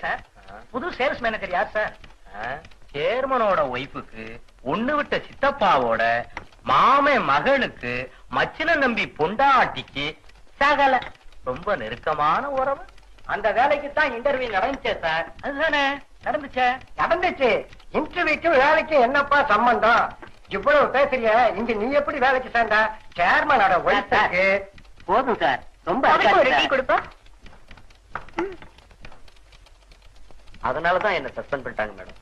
Sir புது sales manager யார் sir? சேர்மனோட ஒய்ஃபுக்கு ஒண்ணு விட்ட சித்தப்பாவோட மாமே மகளுக்கு மச்சின நம்பி பொண்டாட்டிக்கு சகல ரொம்ப நெருக்கமான உறவு. அந்த வேலைக்கு தான் இன்டர்வியூ நடந்துச்சே சார். அதுதானே நடந்துச்சு. இன்டர்வியூக்கும் வேலைக்கும் என்னப்பா சம்பந்தம்? இவ்வளவு பேசுறிய இங்க நீ எப்படி வேலைக்கு சேர்ந்தா? சேர்மனோட ஒய்ஃபுக்கு போதும் சார். ரொம்ப கொடுப்பா. அதனாலதான் என்ன சஸ்பெண்ட் பண்ணிட்டாங்க மேடம்.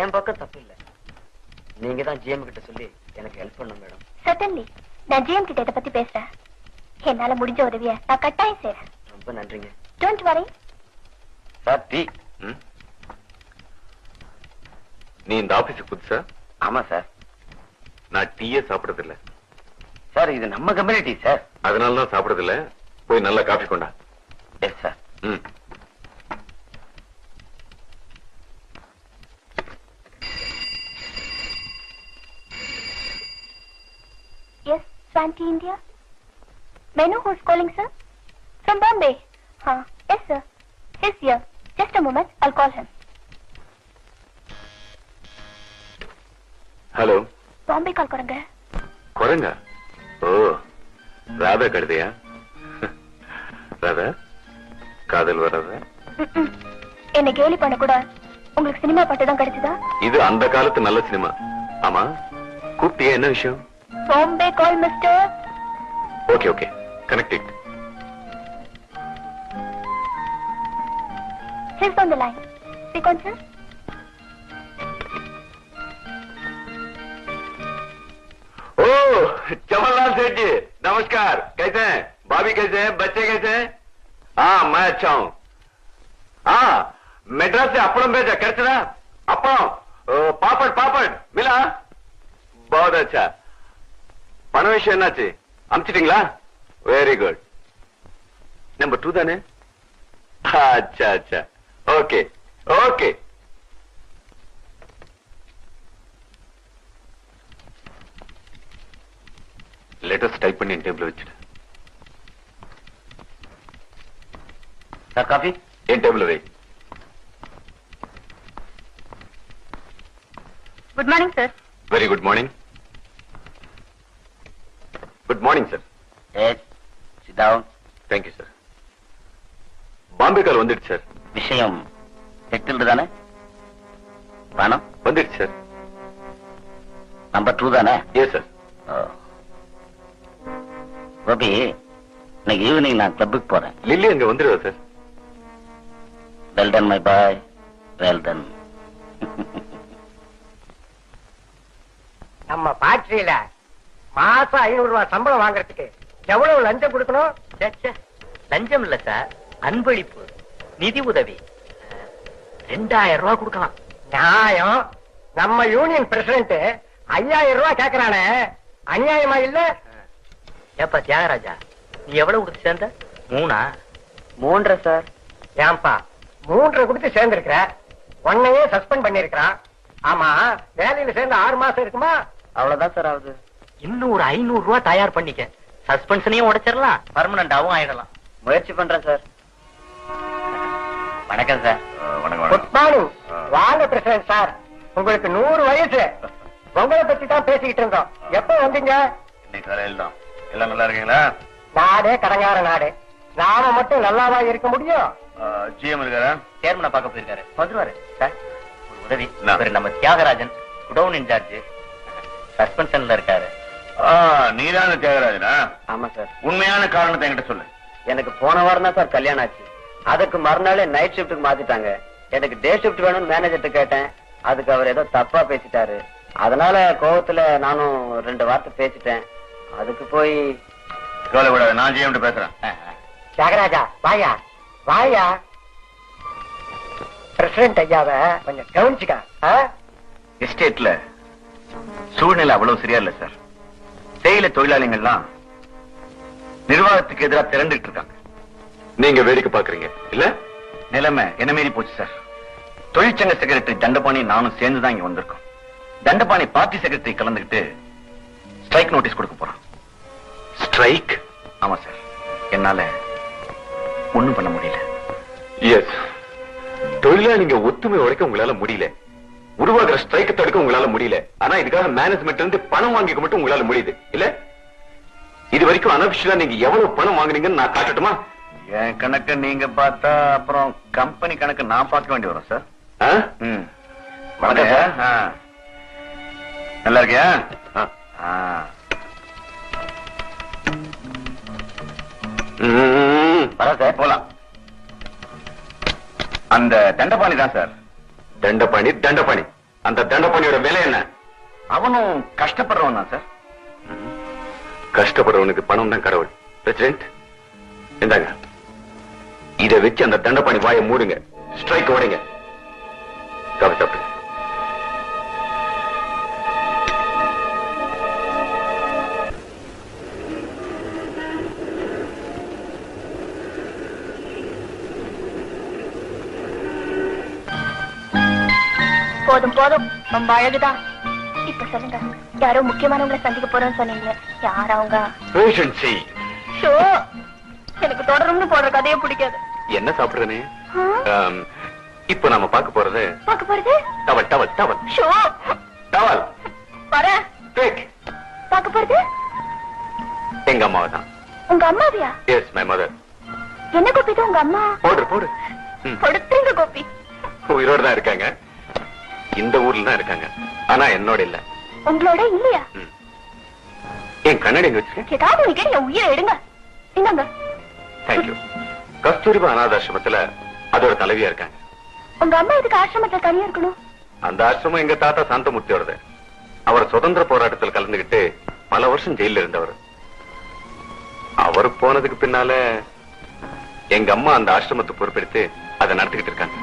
என் பக்கம் தப்பு இல்ல. நீங்க தான் ஜிஎம் கிட்ட சொல்லி எனக்கு ஹெல்ப் பண்ணுங்க மேடம். சர்டன்லி நான் ஜிஎம் கிட்ட இத பத்தி பேசுறேன். என்னால முடிஞ்ச உதவியை நான் கட்டாயம் செய்றேன். ரொம்ப நன்றிங்க. Don't worry. Sir tea. நீ இந்த ஆபீஸுக்கு புதுசா? ஆமா சார். நான் டீயே சாப்பிடுறது இல்ல சார். இது நம்ம கம்யூனிட்டி சார். அதனாலதான் சாப்பிடுறது இல்ல. போய் நல்லா காஃபி கொண்டா. Yes sir. Yes, Swanty India. May I know who's calling, sir? From Bombay. Yes, sir. He's here. Just a moment. I'll call him. Hello. Bombay call करंगे. करंगा? ओ, राधा कर दिया. राधा, कादल वराधा. என்ன கேலி பண்ண கூட உங்களுக்கு சினிமா பாட்டு தான் கிடைச்சதா? இது அந்த காலத்து நல்ல சினிமா. ஆமா, கூப்பிட்டியா என்ன விஷயம்? Bombay call, mister. Okay, okay. Connect it. He's on the line. Speak on, sir. Oh, Jawaharlal सेठ जी, नमस्कार. कैसे हैं? भाभी कैसे हैं? बच्चे कैसे हैं? हाँ, मैं अच्छा हूँ. हाँ, मेड्रास से अपड़म भेजा, कैसे ना? अपड़म, पापड़, पापड़, मिला? बहुत अच्छा. பண விஷயம் என்னாச்சு? அனுப்பிச்சிட்டீங்களா? Very good. நம்பர் 2 தானே? அச்சா அச்சா. Okay okay. லெட்டர்ஸ் டைப் பண்ணி டேபிள் வச்சிடு. Sir coffee? என் டேபிள் வை. Good morning, sir. Very good morning. Good morning, sir. Yes. Sit down. Thank you, sir. Bombay call வந்துடுச்சு சார். விஷயம் செட்டில்டு தானே? பணம் வந்துடுச்சு சார். நம்பர் 2 தானே? Yes sir. கோபி, இன்னைக்கு ஈவினிங் நான் கிளப்புக்கு போறேன். லில்லி அங்க வந்துருவா sir. Well done my boy, well done. நம்ம ஃபேக்டரியில மாசம் 500 ரூபாய் சம்பளம் வாங்குறதுக்கு எவ்வளவு லஞ்சம் கொடுக்கணும்? லஞ்சம் இல்ல சார், அன்பளிப்பு, நிதி உதவி 2000 ரூபாய் கொடுக்கலாம். நியாயம். நம்ம யூனியன் பிரசிடென்ட் 5000 ரூபாய் கேக்குறானே, அநியாயமா இல்ல? ஏப்பா தியாகராஜா, நீ எவ்வளவு கொடுத்து சேர்ந்த? 3.5 சார். ஏன்பா 3.5 கொடுத்து சேர்ந்திருக்கிற? உன்னையே சஸ்பெண்ட் பண்ணிருக்கிறான். ஆமா, வேலையில சேர்ந்து 6 மாசம் இருக்குமா? அவ்வளவுதான் சார் ஆகுது. இன்னும் ஒரு 500 ரூபாய் தயார் பண்ணிக்க. சஸ்பென்ஷனையும் உடைச்சிடலாம், பர்மனண்டாவும் ஆயிடலாம். முயற்சி பண்றேன் சார். வணக்கம் சார். Good morning. வாங்க பிரசிடென்ட் சார். உங்களுக்கு 100 வயசு. உங்களை பத்தி தான் பேசிக்கிட்டு இருந்தோம். எப்ப வந்தீங்க? இன்னைக்கு காலையில் தான். எல்லாம் நல்லா இருக்கீங்களா? நாடே கடங்கார நாடு. நாம மட்டும் நல்லாவா இருக்க முடியும்? ஜிஎம் இருக்காரா? சேர்மனை பார்க்க போயிருக்காரு, வந்துருவாரு. சார் ஒரு உதவி. என்ன? இவரு நம்ம தியாகராஜன், குடவுன் இன்சார்ஜ், சஸ்பென்ஷன்ல இருக்காரு. நீதான தியாகராஜனா? ஆமா சார். உண்மையான காரணத்தை என்கிட்ட சொல்லு. எனக்கு போன வாரம் தான் சார் கல்யாணம் ஆச்சு. அதுக்கு மறுநாளே நைட் ஷிப்டுக்கு மாத்திட்டாங்க. எனக்கு டே ஷிப்ட் வேணும்னு மேனேஜர்ட்ட கேட்டேன். அதுக்கு அவர் ஏதோ தப்பா பேசிட்டாரு. அதனால கோவத்துல நானும் 2 வார்த்தை பேசிட்டேன். அதுக்கு போய் கவலை விடாத, நான் ஜிஎம் பேசுறேன். தியாகராஜா வாயா வாயா. பிரசிடென்ட் ஐயாவ கொஞ்சம் கவனிச்சுக்க. எஸ்டேட்ல சூழ்நிலை அவ்வளவு சரியா இல்ல சார். தேயிலை தொழிலாளிகள்லாம் நிர்வாகத்துக்கு எதிராக திரண்டுட்டு இருக்காங்க. நீங்க வேடிக்கை பாக்குறீங்க இல்ல? நிலைமை என்ன மீறி போச்சு சார். தொழிற்சங்க செக்ரட்டரி தண்டபாணி நானும் சேர்ந்துதான் இங்க வந்திருக்கோம். தண்டபாணி பார்ட்டி செக்ரட்டரி கலந்துகிட்டு ஸ்ட்ரைக் நோட்டீஸ் கொடுக்க போறான். ஸ்ட்ரைக்? ஆமா சார். என்னால ஒண்ணும் பண்ண முடியல. எஸ், தொழிலாளிங்க ஒத்துமை உடைக்க உங்களால முடியல. உருவாகிற ஸ்ட்ரைக் தடுக்க உங்களால முடியல. ஆனா இதுக்காக மேனேஜ்மெண்ட் இருந்து பணம் வாங்கிக்க மட்டும் உங்களால முடியுது இல்ல? இது வரைக்கும் அனபிஷியலா நீங்க எவ்வளவு பணம் வாங்குனீங்கன்னு நான் காட்டட்டுமா? என் கணக்கு நீங்க பார்த்தா அப்புறம் கம்பெனி கணக்கு நான் பார்க்க வேண்டி வரும் சார். வணக்கம் சார். நல்லா இருக்கியா? சார் போலாம். அந்த தண்டபாணி தான் சார். தண்டபாணி தண்டபாணி. அந்த தண்டபாணியோட விலை என்ன? அவனும் கஷ்டப்படுறவன் தான் சார். கஷ்டப்படுறவனுக்கு பணம் தான் கடவுள். பிரசிடென்ட் இந்தாங்க, இதை வச்சு அந்த தண்டபாணி வாயை மூடுங்க. ஸ்ட்ரைக் உடைங்க. கவலை. போதும் போதும், ரொம்ப அழகுதான். இப்ப சொல்லுங்க, யாரோ முக்கியமானவங்களை சந்திக்க போறோம்னு சொன்னீங்க. யார் அவங்க? பேஷன்சி. ஷோ, எனக்கு தொடரும்னு போடுற கதையே பிடிக்காது. என்ன சாப்பிடுறேனே? இப்ப நாம பார்க்க போறது towel towel towel. Show, towel வர டேக். பார்க்க போறது எங்க அம்மாவை தான். உங்க அம்மாவியா? S, my mother. என்ன கோபி தான் உங்க அம்மா? போடு போடு. படுத்துங்க கோபி. உயிரோட தான் இருக்காங்க. இந்த ஊர்ல தான் இருக்காங்க. ஆனா என்னோட இல்ல. உங்களோட இல்லையா? என் கண்ணாடி எங்க வச்சிருக்கேன். ஏதாவது நீங்க என் உயிரை எடுங்க. என்னங்க? தேங்க்யூ. கஸ்தூரிபா அனாதாசிரமத்துல அதோட தலைவியா இருக்காங்க. உங்க அம்மா இதுக்கு ஆசிரமத்துல தனியா இருக்கணும்? அந்த ஆசிரமம் எங்க தாத்தா சாந்தமூர்த்தியோடது. அவர் சுதந்திர போராட்டத்தில் கலந்துகிட்டு பல வருஷம் ஜெயில இருந்தவர். அவர் போனதுக்கு பின்னால எங்க அம்மா அந்த ஆசிரமத்தை பொறுப்பெடுத்து அதை நடத்திக்கிட்டு இருக்காங்க.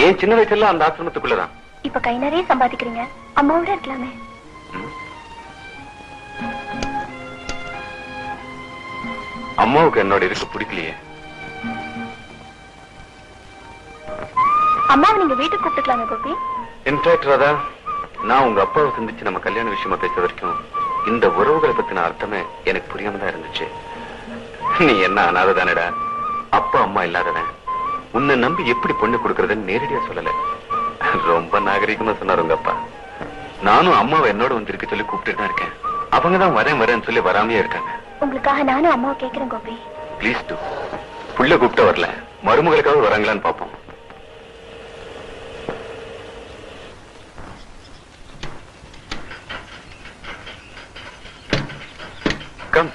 ஏன் சின்ன வயசுல அந்த ஆசிரமத்துக்குள்ளதான். இப்ப கை நிறைய சம்பாதிக்கிறீங்க, அம்மாவோட இருக்கலாமே. அம்மாவுக்கு என்னோட இருக்க பிடிக்கலையே. அம்மாவை நீங்க வீட்டுக்கு கூப்பிட்டுக்கலாமே கோபி. இன்ஃபேக்ட் ராதா, நான் உங்க அப்பாவை சந்திச்சு நம்ம கல்யாண விஷயமா பேச வரைக்கும் இந்த உறவுகளை பத்தின அர்த்தமே எனக்கு புரியாம தான் இருந்துச்சு. நீ என்ன அனாததானடா, அப்பா அம்மா இல்லாதவன், உன்னை நம்பி எப்படி பொண்ணு கொடுக்கறதுன்னு நேரடியா சொல்லல. ரொம்ப நாகரிகமா சொன்னார் உங்க அப்பா. நானும் அம்மாவை என்னோட வந்திருக்க சொல்லி கூப்பிட்டு தான் இருக்கேன். அவங்கதான் வரேன்னு சொல்லி வராமையே இருக்காங்க. உங்களுக்காக நானும் அம்மாவை கேட்கிறேன் கோபி. Please do. புள்ள கூப்பிட்ட வரல, மருமகளுக்காக வராங்களான்னு பாப்போம். கம்.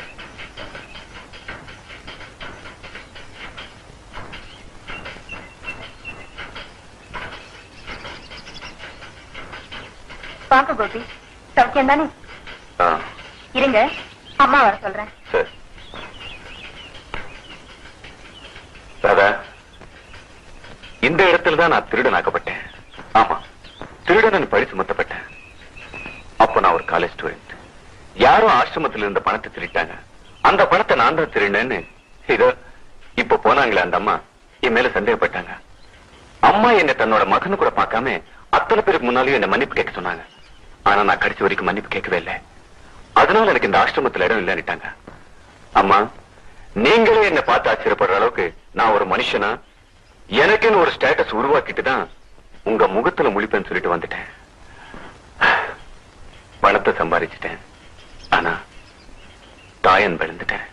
வாங்க கோபி, சௌக்கியம் தானே? இருங்க, அம்மா வர சொல்றேன். சரி. ராதா, இந்த இடத்துல தான் நான் திருடனாக்கப்பட்டேன். ஆமா, திருடன் பழி சுமத்தப்பட்டேன். அப்ப நான் ஒரு காலேஜ் ஸ்டூடெண்ட். யாரும் ஆசிரமத்தில் இருந்த பணத்தை திருட்டாங்க. அந்த பணத்தை நான் தான் திருடேன்னு இதோ இப்ப போனாங்களே அந்த அம்மா என் மேல சந்தேகப்பட்டாங்க. அம்மா என்ன தன்னோட மகனு கூட பார்க்காம அத்தனை பேருக்கு முன்னாலேயும் என்ன மன்னிப்பு கேட்க சொன்னாங்க. ஆனா நான் கடைசி வரைக்கும் மன்னிப்பு கேட்கவே இல்லை. அதனால எனக்கு இந்த ஆசிரமத்தில் இடம் இல்லைன்னுட்டாங்க. அம்மா, நீங்களே என்ன பார்த்து ஆச்சரியப்படுற அளவுக்கு நான் ஒரு மனுஷனா எனக்குன்னு ஒரு ஸ்டேட்டஸ் உருவாக்கிட்டு தான் உங்க முகத்துல முழிப்பேன்னு சொல்லிட்டு வந்துட்டேன். பணத்தை சம்பாதிச்சிட்டேன். ஆனா தாயன் விழுந்துட்டேன்.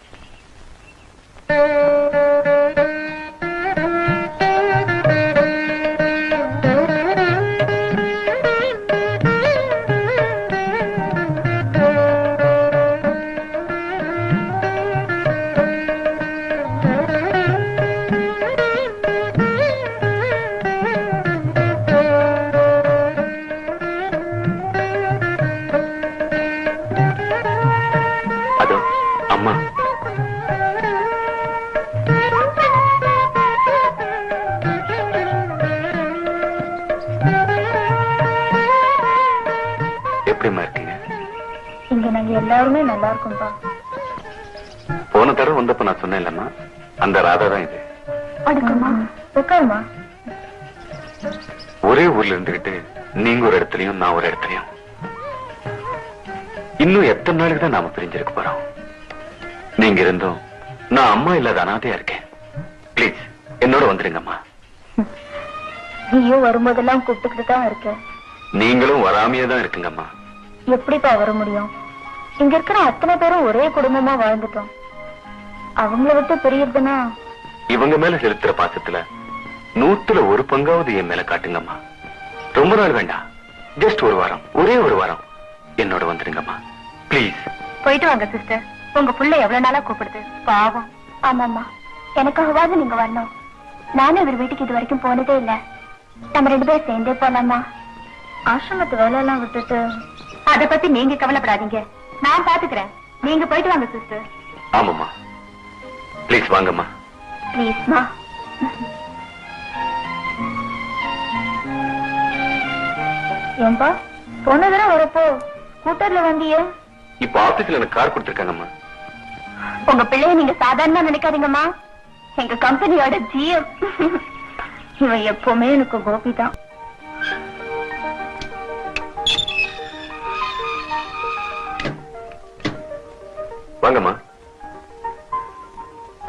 அம்மா, எப்படிமா இருக்கீங்க? இங்க நாங்க எல்லாருமே நல்லா இருக்கோம்பா. போன தடவை வந்தப்ப நான் சொன்னேன் இல்லம்மா, அந்த ராதா தான் இது. அடுக்குமா, உட்காருமா. ஒரே ஊர்ல இருந்துகிட்டு நீங்க ஒரு இடத்துலயும் நான் ஒரு இடத்துலயும் இன்னும் எத்தனை நாளுக்கு தான் நாம பிரிஞ்சிருக்க போறோம். நீங்க இருந்தும் நான் அம்மா இல்லாத அனாதையா இருக்கேன். பிளீஸ் என்னோட வந்துருங்கம்மா. நீயும் வரும்போதெல்லாம் கூப்பிட்டுக்கிட்டு தான் இருக்க. நீங்களும் வராமையே தான் இருக்குங்கம்மா. எப்படிப்பா வர முடியும்? இங்க இருக்கிற அத்தனை பேரும் ஒரே குடும்பமா வாழ்ந்துட்டோம். அவங்கள விட்டு பிரியறதுன்னா இவங்க மேல செலுத்துற பாசத்துல 100ல் 1 பங்காவது என் மேல காட்டுங்கம்மா. ரொம்ப நாள் வேண்டாம், ஜஸ்ட் ஒரு வாரம், ஒரே ஒரு வாரம் என்னோட வந்துருங்கம்மா பிளீஸ். போயிட்டு வாங்க சிஸ்டர். உங்க புள்ள எவ்வளவு நாளா கூப்பிடுது, பாவம். ஆமாம்மா, எனக்காகவாது நீங்க வரணும். நானும் இவர் வீட்டுக்கு இது வரைக்கும் போனதே இல்ல. நம்ம 2 பேரும் சேர்ந்தே போலாமா? ஆசிரமத்து வேலையெல்லாம் விட்டுட்டு. அத பத்தி நீங்க கவலைப்படாதீங்க, நான் பாத்துக்கிறேன். நீங்க போயிட்டு வாங்க சிஸ்டர். ஆமாம்மா, பிளீஸ் வாங்கம்மா. பிளீஸ்மா. ஏன்பா, போன தடவை வரப்போ ஸ்கூட்டர்ல வந்தியே? இப்ப ஆபீஸ்ல எனக்கு கார் கொடுத்திருக்காங்கம்மா. உங்க பிள்ளைய நீங்க சாதாரணமா நினைக்காதீங்கம்மா. எங்க கம்பெனியோட ஜிஎம். இவன் எப்பவுமே எனக்கு கோபி தான். வாங்கம்மா.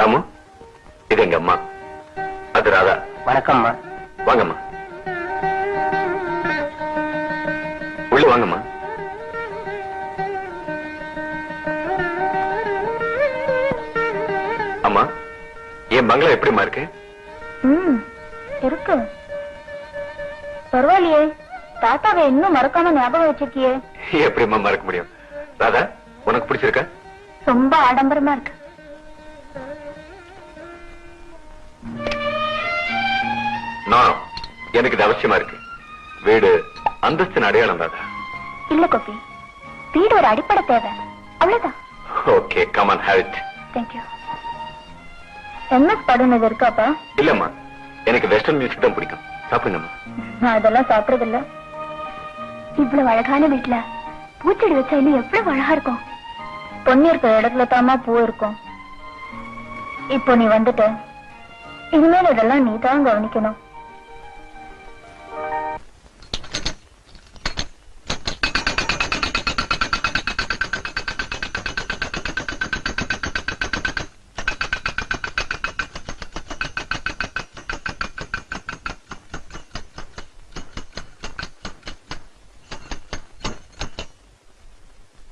ராமு, இது எங்க அம்மா, அது ராதா. வணக்கம்மா. வாங்கம்மா, உள்ள வாங்கம்மா. அம்மா, என் பங்களா எப்படிமா இருக்கு? இருக்கு. பரவாயில்லையே, தாத்தாவை இன்னும் மறக்காம ஞாபகம் வச்சிருக்கியே. எப்படிமா மறக்க முடியும்? ராதா, உனக்கு பிடிச்சிருக்க? ரொம்ப ஆடம்பரமா இருக்கு. நான் எனக்கு இது அவசியமா இருக்கு. வீடு அந்தஸ்தின் அடையாளம் ராதா. இல்ல கோபி, வீடு ஒரு அடிப்படை தேவை, அவ்வளவுதான். Okay, come on, have it. Thank you. MS பாடுனது இருக்காப்பா? இல்லம்மா, எனக்கு வெஸ்டர்ன் மியூசிக் தான் பிடிக்கும். சாப்பிடுங்கம்மா. நான் அதெல்லாம் சாப்பிடுறது இல்ல. இவ்வளவு அழகான வீட்டுல பூச்செடி வச்சா இன்னும் எவ்வளவு அழகா இருக்கும். பொண்ணு இருக்கிற இடத்துல தாமா பூ இருக்கும். இப்போ நீ வந்துட்ட, இனிமேல் இதெல்லாம் நீ தான் கவனிக்கணும்.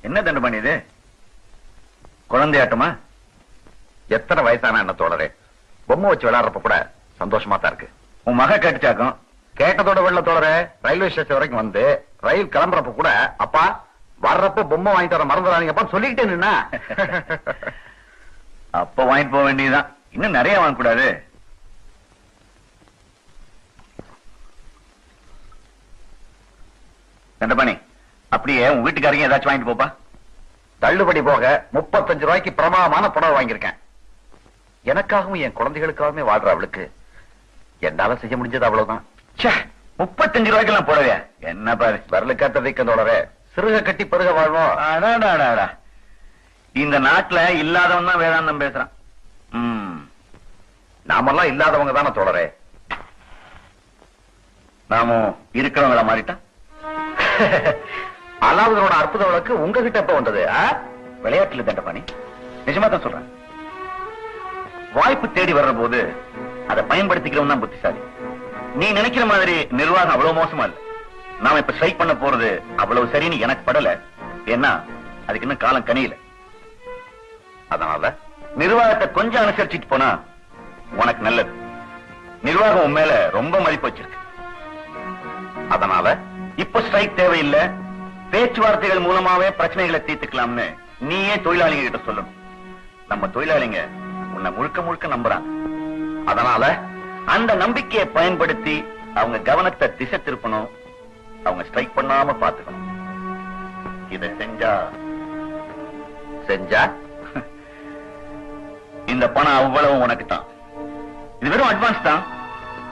என்ன தண்டமணி இது? குழந்தையாட்டமா? எத்தனை வயசான என்ன தோழரே, பொம்மை வச்சு விளையாடுறப்ப கூட சந்தோஷமா தான் இருக்கு. உன் மக கேட்டுச்சாக்கும். கேட்டதோட வெள்ள தோழரே, ரயில்வே ஸ்டேஷன் வரைக்கும் வந்து ரயில் கிளம்புறப்ப கூட அப்பா வர்றப்ப பொம்மை வாங்கிட்டு வர மறந்துடாதீங்கப்பா சொல்லிக்கிட்டே நின்னா. அப்ப வாங்கிட்டு போக வேண்டியதுதான், இன்னும் நிறைய வாங்க கூடாது. தண்டபாணி, அப்படியே உன் வீட்டுக்காரங்க ஏதாச்சும் வாங்கிட்டு போப்பா. தள்ளுபடி போக 35 ரூபாய்க்கு பிரமாதமான புடவை வாங்கியிருக்கேன். எனக்காகவும் என் குழந்தைகளுக்காகவுமே வாழ்ற அவளுக்கு என்னால செய்ய முடிஞ்சது அவ்வளவுதான். 35 ரூபாய்க்கெல்லாம் போடவே என்ன பாரு. வரலுக்காத்த வீக்கந்தோடவே சிறுக கட்டி பெருக வாழ்வோம். அடாடாடாடா, இந்த நாட்டுல இல்லாதவன் தான் வேதாந்தம் பேசுறான். நாமெல்லாம் இல்லாதவங்க தானே தோழரே. நாமும் இருக்கிறவங்கள மாறிட்டா. அலாவுதனோட அற்புத வழக்கு உங்ககிட்ட எப்ப வந்தது? விளையாட்டுல தண்டபாணி, நிஜமா தான் சொல்றேன். வாய்ப்பு தேடி வர்ற போது அதை பயன்படுத்திக்கிறவன் தான் புத்திசாலி. நீ நினைக்கிற மாதிரி நிர்வாகம் அவ்வளவு மோசமா இல்ல. நாம இப்ப ஸ்ட்ரைக் பண்ண போறது அவ்வளவு சரின்னு எனக்கு படல. ஏன்னா அதுக்கு இன்னும் காலம் கனியில. அதனால நிர்வாகத்தை கொஞ்சம் அனுசரிச்சுட்டு போனா உனக்கு நல்லது. நிர்வாகம் உன் மேல ரொம்ப மதிப்பு வச்சிருக்கு. அதனால இப்ப ஸ்ட்ரைக் தேவையில்லை, பேச்சுவார்த்தைகள் மூலமாவே பிரச்சனைகளை தீர்த்துக்கலாம்னு நீயே தொழிலாளிங்க கிட்ட சொல்லணும். நம்ம தொழிலாளிங்க உன்னை முழுக்க முழுக்க நம்புறாங்க. அதனால அந்த நம்பிக்கையை பயன்படுத்தி அவங்க கவனத்தை திசை திருப்பணும். அவங்க ஸ்ட்ரைக் பண்ணாம பாத்துக்கணும். இதை செஞ்சா இந்த பணம் அவ்வளவு உனக்கு தான். இது வெறும் அட்வான்ஸ் தான்.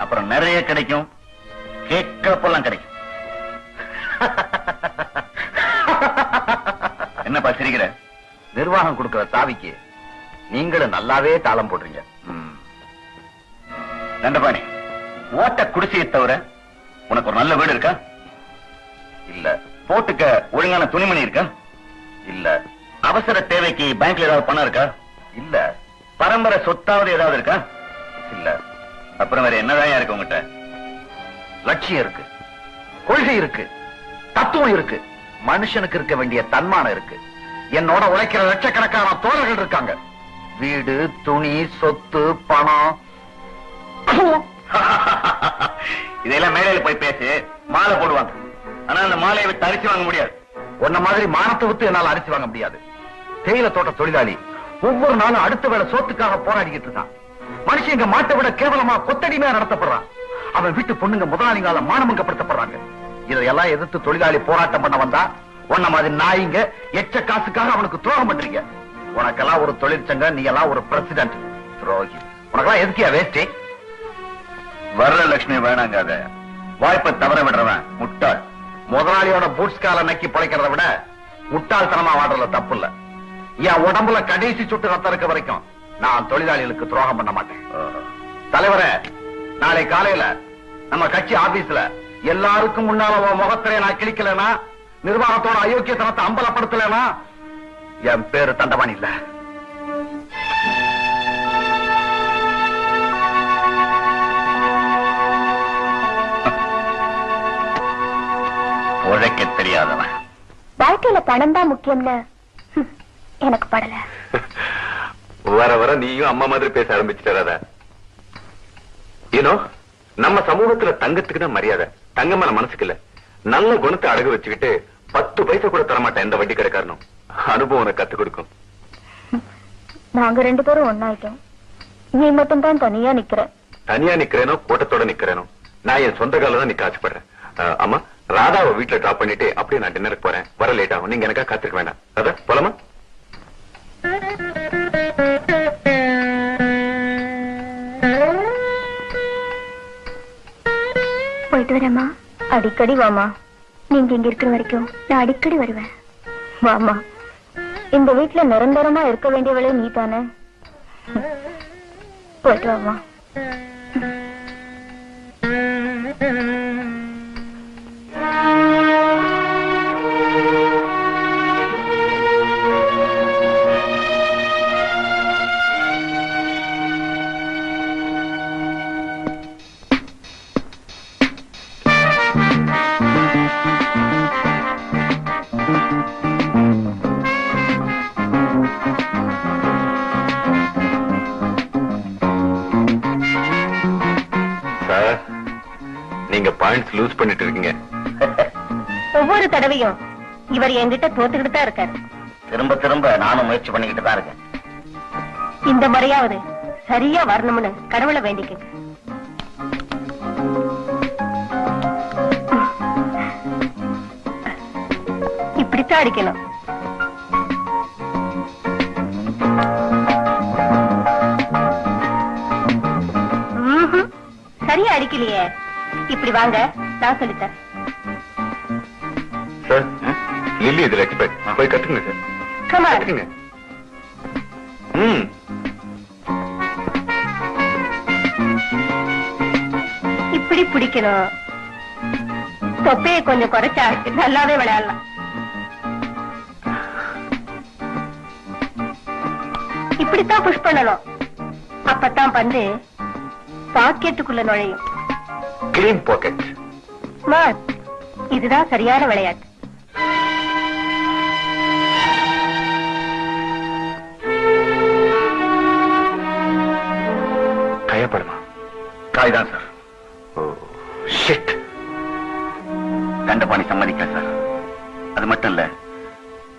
அப்புறம் நிறைய கிடைக்கும், கேட்கிறப்பெல்லாம் கிடைக்கும். என்னப்பா சிரிக்கிற? நிர்வாகம் கொடுக்கிற தாவிக்கு நீங்களும் நல்லாவே தாளம் போடுறீங்க. தண்டபாணி, ஓட்ட குடிசையை தவிர உனக்கு ஒரு நல்ல வீடு இருக்கா? இல்ல. போட்டுக்க ஒழுங்கான துணிமணி இருக்கா? இல்ல. அவசர தேவைக்கு பேங்க்ல ஏதாவது பணம் இருக்கா? இல்ல. பரம்பரை சொத்தாவது ஏதாவது இருக்கா? இல்ல. அப்புறம் வேற என்னதான் இருக்கு உங்ககிட்ட? லட்சியம் இருக்கு, கொள்கை இருக்கு, தத்துவம் இருக்கு, மனுஷனுக்கு இருக்க வேண்டிய தன்மானம் இருக்கு. என்னோட உழைக்கிற லட்சக்கணக்கான தோழர்கள் இருக்காங்க. வீடு, துணி, சொத்து, பணம். இதெல்லாம் மேடையில போய் பேசி மாலை போடுவாங்க. ஆனா அந்த மாலையை விட்டு அரிசி வாங்க முடியாது. உன்ன மாதிரி மானத்தை விட்டு என்னால அரிசி வாங்க முடியாது. தேயிலை தோட்ட தொழிலாளி ஒவ்வொரு நாளும் அடுத்த வேளை சோத்துக்காக போராடிக்கிட்டு இருக்கான். மனுஷன் இங்க மாட்டை விட கேவலமா கொத்தடிமையா நடத்தப்படுறான். அவன் வீட்டு பொண்ணுங்க முதலாளிங்கால மானமங்கப்படுத்தப்படுறாங்க. இதையெல்லாம் எதிர்த்து தொழிலாளி போராட்டம் பண்ண வந்தா உன்ன மாதிரி நாயிங்க எச்ச காசுக்காக அவனுக்கு துரோகம் பண்றீங்க. உனக்கெல்லாம் ஒரு தொழிற்சங்க, நீ எல்லாம் ஒரு பிரசிடென்ட். துரோகி. உனக்கெல்லாம் எதுக்கியா வேஸ்டி? வரலட்சுமி வேணாங்காத. வாய்ப்பை தவற விடுறவன் முட்டாள். முதலாளியோட பூட்ஸ் கால நக்கி பிழைக்கிறத விட முட்டாள்தனமா வாடுறதுல தப்பு இல்ல. என் உடம்புல கடைசி சுட்டு ரத்தம் இருக்க வரைக்கும் நான் தொழிலாளிகளுக்கு துரோகம் பண்ண மாட்டேன். தலைவரே, நாளை காலையில நம்ம கட்சி ஆபீஸ்ல எல்லாருக்கும் முன்னால உன் முகத்திலே நான் கிழிக்கலனா, நிர்வாகத்தோட அயோக்கியத்தனத்தை அம்பலப்படுத்தலனா என் பேரு தண்டபாணி இல்ல. உழைக்க தெரியாதவன். வாழ்க்கையில பணம் தான் முக்கியம்னு எனக்கு படல. வர வர நீயும் அம்மா மாதிரி பேச ஆரம்பிச்சுட்டார. ஏனோ நம்ம சமூகத்துல தங்கத்துக்கு தான் மரியாதை. தங்கமான மனசுக்கு இல்ல. நல்ல குணத்தை அடகு வச்சுக்கிட்டு 10 பைசா கூட தரமாட்டேன் எந்த வட்டி கடைக்காரனும். அனுபவம் உனக்கு கத்து கொடுக்கும். நாங்க 2 பேரும் ஒன்னாயிட்டோம். நீ மட்டும் தான் தனியா நிக்கிற. தனியா நிக்கிறேனோ கூட்டத்தோட நிக்கிறேனோ, நான் என் சொந்த கால தான் நிக்க ஆசைப்படுறேன். அம்மா, ராதாவை வீட்டுல டிராப் பண்ணிட்டு அப்படியே நான் டின்னருக்கு போறேன். வர லேட் ஆகும். நீங்க எனக்கா காத்திருக்க வேண்டாம். அதான் போலாமா? போயிட்டு வரேம்மா. அடிக்கடி வாமா. நீங்க இங்க இருக்கிற வரைக்கும் நான் அடிக்கடி வருவேன். வாமா. இந்த வீட்டுல நிரந்தரமா இருக்க வேண்டியவளே நீ தானே. போயிட்டு வாமா. நீங்க பாயிண்ட்ஸ் லூஸ் பண்ணிட்டு இருக்கீங்க. ஒவ்வொரு தடவையும் இவர் என்கிட்ட தோத்துக்கிட்டு தான் இருக்காரு. திரும்ப திரும்ப நானும் முயற்சி பண்ணிக்கிட்டு தான் இருக்கேன். இந்த முறையாவது சரியா வரணும்னு கடவுளை வேண்டிக்கங்க. இப்படித்தான் அடிக்கணும். சரியா அடிக்கலையே. இப்படி வாங்க, நான் சொல்லித்தரேன். சார் லில்லி இதுல எக்ஸ்பர்ட். போய் கத்துங்க சார். Come on. கத்துக்குங்க. இப்படி பிடிக்கணும். தொப்பையை கொஞ்சம் குறைச்சா நல்லாவே விளையாடலாம். இப்படித்தான் புஷ் பண்ணணும். அப்பதான் பந்து பாக்கெட்டுக்குள்ள நுழையும். Clean pocket. ஸ்மார்ட். இதுதான் சரியான விளையாட்டு. காயப்படுமா? காய்தான் சார். ஷிட். தண்டபாணி சம்மதிக்கல சார். அது மட்டும் இல்ல,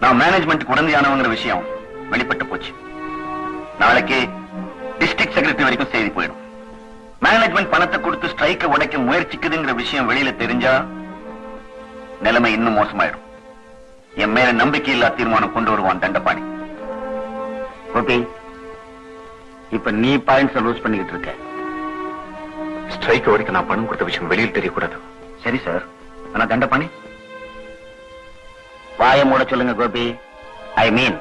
நான் மேனேஜ்மெண்ட் உடந்தையானவங்கிற விஷயம் வெளிப்பட்டு போச்சு. நாளைக்கு டிஸ்ட்ரிக்ட் செக்ரட்டரி வரைக்கும் செய்தி போயிடும். மேனேஜ்மெண்ட் பணத்தை கொடுத்து ஸ்ட்ரைக்க உடைக்க முயற்சிக்குதுங்கிற விஷயம் வெளியில தெரிஞ்சா நிலைமை இன்னும் மோசமாயிடும். என் மேல நம்பிக்கை இல்லா தீர்மானம் கொண்டு வருவான் தண்டபாணி. கோபி, இப்ப நீ பாயிண்ட்ஸ் லூஸ் பண்ணிக்கிட்டு இருக்க. ஸ்ட்ரைக் உடைக்க நான் பணம் கொடுத்த விஷயம் வெளியில் தெரியக்கூடாது. சரி சார். ஆனா தண்டபாணி வாய மூட சொல்லுங்க கோபி. ஐ மீன்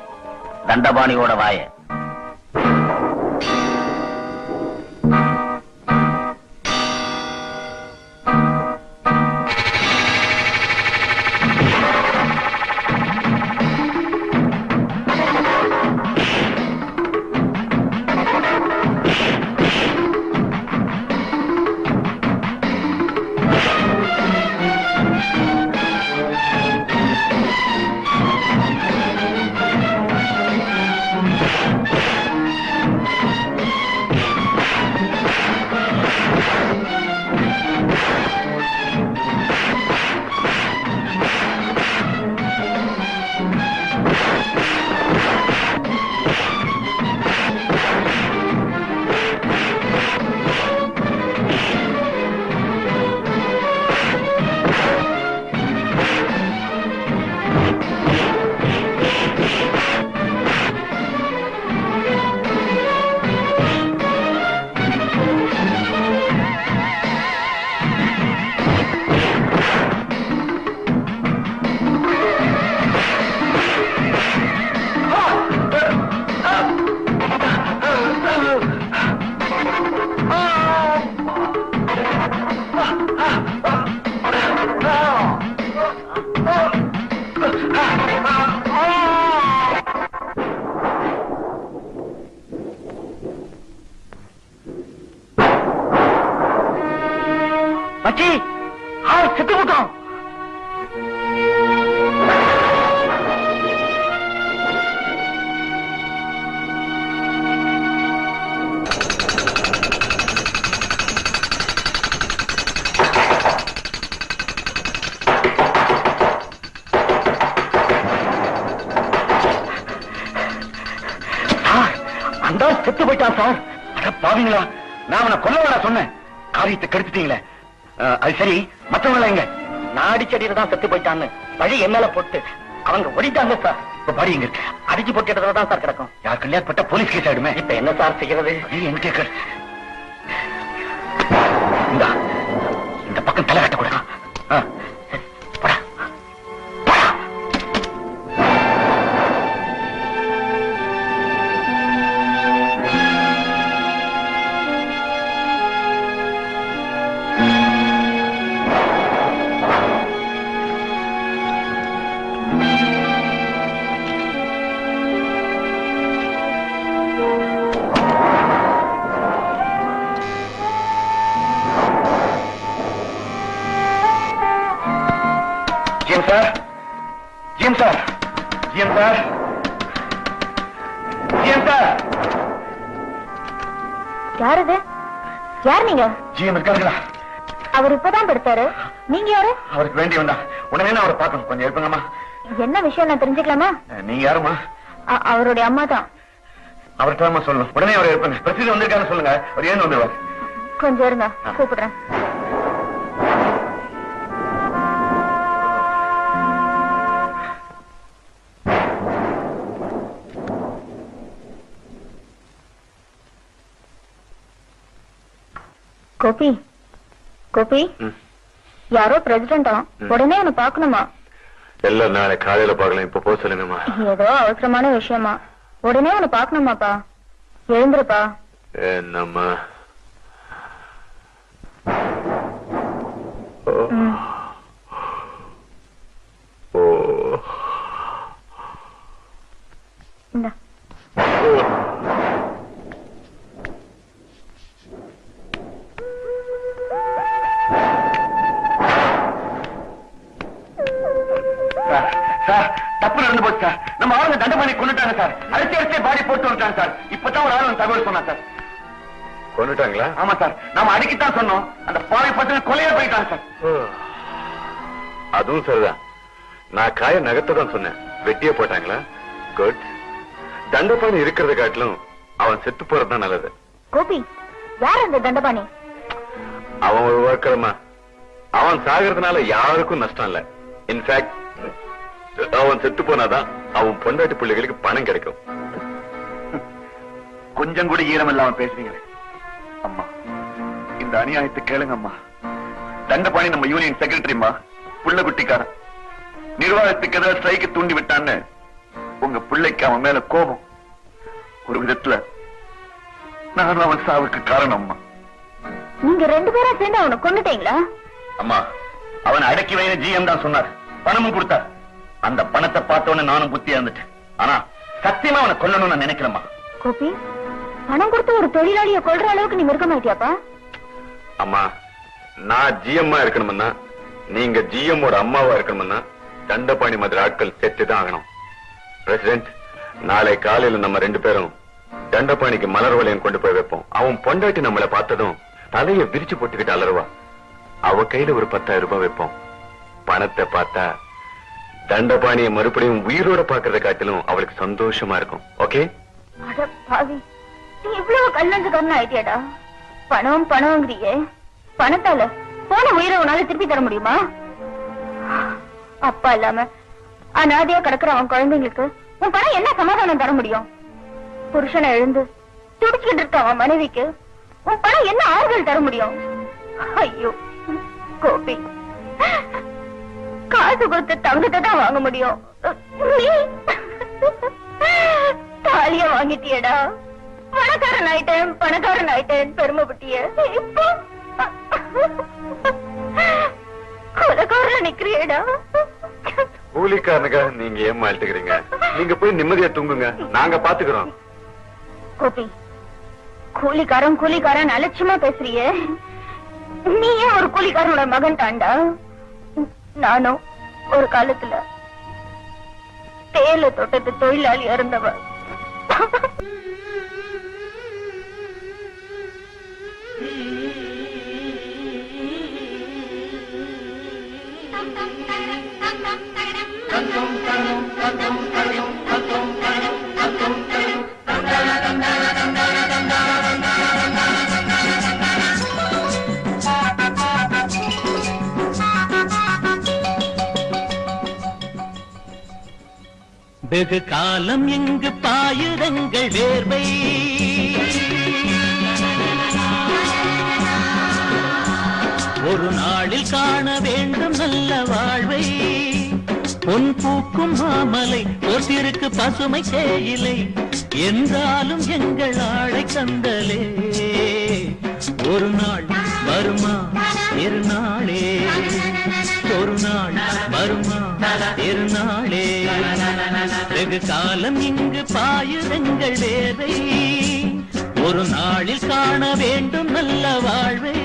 தண்டபாணியோட வாய. மச்சி, செத்து போட்டோம். அந்த செத்து போயிட்டான் சார். அட பாவீங்களா, நான் அவனை கொல்ல வேணா சொன்னேன். காரியத்தை கெடுத்துட்டீங்களே. அது சரி, மற்றவங்கள எங்க? நாடி செடியில தான் செத்து போயிட்டான்னு வழி என்னால போட்டு அவங்க ஓடிட்டாங்க சார். இப்ப பாடி எங்க இருக்கு? அடிச்சு போட்டு இடத்துல தான் சார் கிடக்கும். யார் கல்யாணம் பட்ட போலீஸ் கேஸ் ஆயிடுமே. இப்ப என்ன சார் செய்யறது? என்ன கேட்க? இந்த பக்கம் தலை கட்ட கொடுக்கலாம். யாரு? யார் நீங்க? ஜிஎம் இருக்காங்களா? அவர் இப்பதான் படுத்தாரு. நீங்க யாரு? அவருக்கு வேண்டி வந்தா உடனே அவரை பார்க்கணும். கொஞ்சம் இருப்பங்கம்மா. என்ன விஷயம் நான் தெரிஞ்சுக்கலாமா? நீங்க யாருமா? அவருடைய அம்மா தான். அவர்கிட்ட சொல்லணும். உடனே அவர் இருப்பாங்க. பிரசிடன்ட் வந்திருக்கான்னு சொல்லுங்க. அவர் ஏன் வந்துருவார்? கொஞ்சம் இருங்க, கூப்பிடுறேன். கோபி, கோபி, யாரோ பிரசிடண்டா, உடனே அவனை பாக்கணுமா? எல்லாம் நாளை காலையில பாக்கலாம். இப்ப போக சொல்லுங்கம்மா. ஏதோ அவசரமான விஷயமா, உடனே அவனை பாக்கணுமாப்பா. எழுந்துருப்பா. என்னம்மா? இந்த சார், தப்பு நடந்து போச்சு சார். நம்ம ஆளுங்க தண்டபாணி கொண்டுட்டாங்க சார். அடிச்சு பாடி போட்டு வந்துட்டாங்க சார். இப்பதான் ஒரு ஆளு தகவல் சொன்னா சார். கொண்டுட்டாங்களா? ஆமா சார், நாம அடிக்கத்தான் சொன்னோம். அந்த பாவை பட்டு கொலையா போயிட்டாங்க சார். அதுவும் சரிதான். நான் காய நகர்த்ததான் சொன்னேன். வெட்டியே போட்டாங்களா? குட். தண்டபாணி இருக்கிறத காட்டிலும் அவன் செத்து போறதுதான் நல்லது. கோபி, யார் அந்த தண்டபாணி? அவன் ஒரு வாக்கறமா. அவன் சாகிறதுனால யாருக்கும் நஷ்டம் இல்ல. இன்ஃபேக்ட் அவன் செத்து போனாதான் அவன் பொண்டாட்டி பிள்ளைகளுக்கு பணம் கிடைக்கும். கொஞ்சம் கூட ஈரம் இல்லாம பேசுறீங்களே அம்மா. இந்த அநியாயத்தை கேளுங்க அம்மா. தண்டபாணி நம்ம யூனியன் செக்ரட்டரிமா, புள்ள குட்டிக்காரன். நிர்வாகத்துக்கு எதிராக ஸ்ட்ரைக்கு தூண்டி விட்டான்னு உங்க பிள்ளைக்கு அவன் மேல கோபம். ஒரு விதத்துல நான் அவன் சாவுக்கு காரணம் அம்மா. நீங்க 2 பேரும் சேர்ந்து அவனை கொண்டுட்டீங்களா? அம்மா, அவனை அடக்கி வைன ஜிஎம் தான் சொன்னார். பணமும் கொடுத்தார். அந்த பணத்தை பார்த்தவன நானும் புத்தி இருந்துட்டேன். ஆனா சத்தியமா அவனை கொல்லணும்னு நான் நினைக்கிறேம்மா. கோபி, பணம் கொடுத்து ஒரு தொழிலாளியை கொல்ற அளவுக்கு நீ மிருக மாட்டியாப்பா? அம்மா, நான் ஜிஎம்மா இருக்கணும்னா, நீங்க ஜிஎம்மோட அம்மாவா இருக்கணும்னா தண்டபாணி மாதிரி ஆட்கள் செத்துதான் ஆகணும். பிரசிடென்ட், நாளை காலையில நம்ம 2 பேரும் தண்டபாணிக்கு மலர் வளையம் கொண்டு போய் வைப்போம். அவன் பொண்டாட்டி நம்மளை பார்த்ததும் தலைய விரிச்சு போட்டுக்கிட்டு அலறுவா. அவ கையில ஒரு 10,000 ரூபாய் வைப்போம். பணத்தை பார்த்தா தண்டபாணியை மறுபடியும் உயிரோட பாக்குறத காட்டிலும் அவளுக்கு சந்தோஷமா இருக்கும். ஓகே? அட பாவி, நீ இவ்வளவு கல்லஞ்சக்காரன் ஆயிட்டியாடா. பணம் பணம்ங்கிறியே, பணத்தால போன உயிரை உன்னால திருப்பி தர முடியுமா? அப்பா இல்லாம அநாதையா கிடக்குற அவன் குழந்தைங்களுக்கு உன் பணம் என்ன சமாதானம் தர முடியும்? புருஷனை எழுந்து துடிச்சுக்கிட்டு இருக்க அவன் மனைவிக்கு உன் பணம் என்ன ஆறுதல் தர முடியும்? ஐயோ கோபி, காசு கொடுத்து தங்கத்தை தான் வாங்க முடியும். நீ தாலிய வாங்கிட்டியடா. பணக்காரன் ஆயிட்டேன், பணக்காரன் ஆயிட்டேன் பெருமைப்பட்டிய. இப்போ கொலைக்காரன் நிக்கிறியடா. கூலிக்காரனுக்காக நீங்க ஏமாட்டுக்கிறீங்க. நீங்க போய் நிம்மதியா தூங்குங்க, நாங்க பாத்துக்கிறோம். கோபி, கூலிக்காரன் கூலிக்காரன் அலட்சியமா பேசுறியே. நீ ஏன் ஒரு கூலிக்காரனோட மகன் தாண்டா? நானும் ஒரு காலத்துல தேயிலை தோட்டத்து தொழிலாளியா இருந்தவ. வெகு காலம் எங்கு பாயுதங்கள் வேர்வை, ஒரு நாளில் காண வேண்டும் நல்ல வாழ்வை. பொன் பூக்கும் மாமலை போட்டிருக்கு பசுமை தேயிலை, என்றாலும் எங்கள் ஆடை கந்தலே. ஒரு நாள் வருமா இருநாளே, ஒரு நாள் வருமா இருநாளே. வெகு காலம் இங்கு பாயுதங்கள் வேர்வை, ஒரு நாளில் காண வேண்டும் நல்ல வாழ்வை.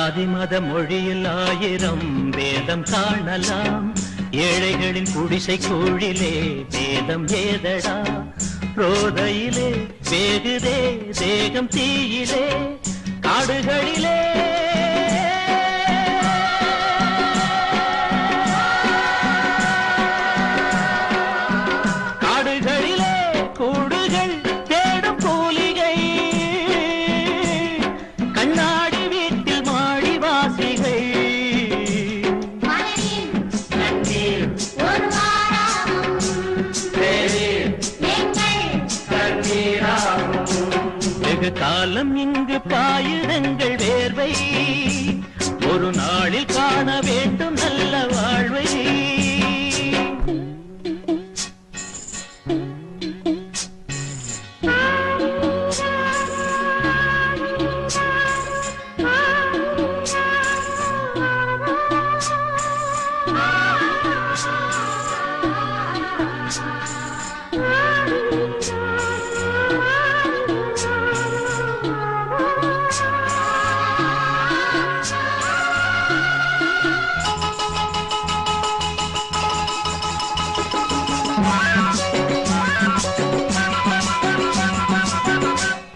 ஜாதி மத மொழியில் 1000 வேதம் காணலாம். ஏழைகளின் குடிசை கூழிலே வேதம் ஏதடா. ரோதையிலே வேகுதே தேகம் தீயிலே காடுகளிலே கூடுகள் தேடும் கூலிகை கண்ணாடி வீட்டில் மாடி வாசிகை வெகு காலம் இங்கு பாயுதங்கள் வேர்வை ஒரு நாளில் காண வேண்டும் நல்ல வாழ்வை.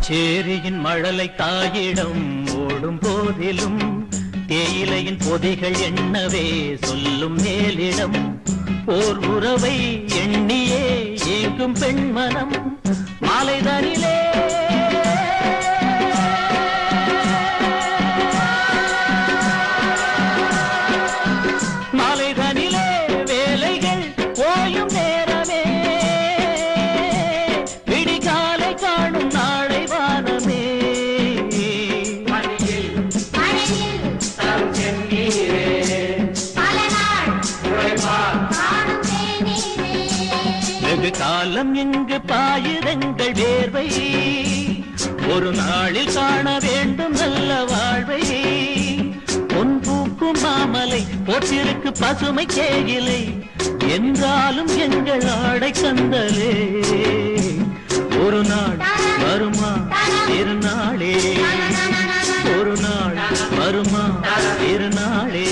சேரியின் மழலை தாயிடம் ஓடும் போதிலும் தேயிலையின் பொதிகள் எண்ணவே சொல்லும் மேலிடம். ஓர் உறவை எண்ணியே ஏங்கும் பெண்மனம் மாலைதனிலே மாலைதனிலே வேலைகள் ஓயும் நேரமே விடிகாலை காணும் நாளை வானமே. வெகு காலம் இங்கு பாயுதங்கள் வேர்வை ஒரு நாளில் காண வேண்டும் நல்ல வாழ்வை. பொன் பூக்கும் மாமலை போற்றிருக்கு பசுமை கேயிலை என்றாலும் எங்கள் ஆடை கந்தலே. ஒரு நாள் வருமா திருநாளே ஒரு நாள் வருமா திருநாளே.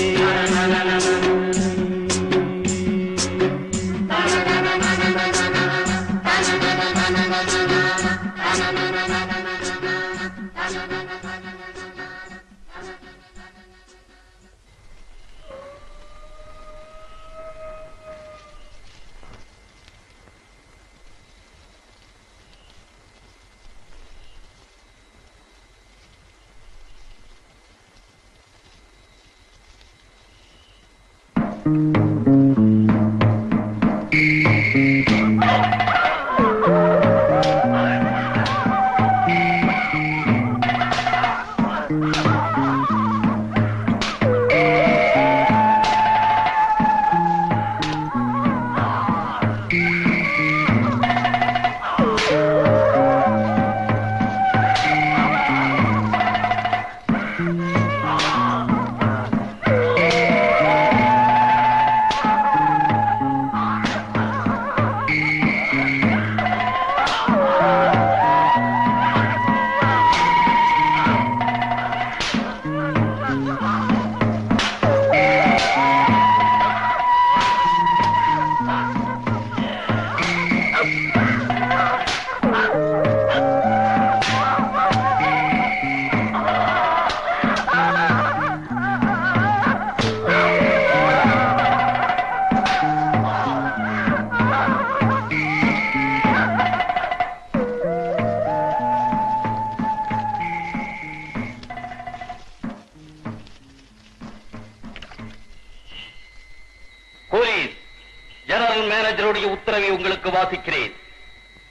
உத்தரவை உங்களுக்கு வாசிக்கிறேன்.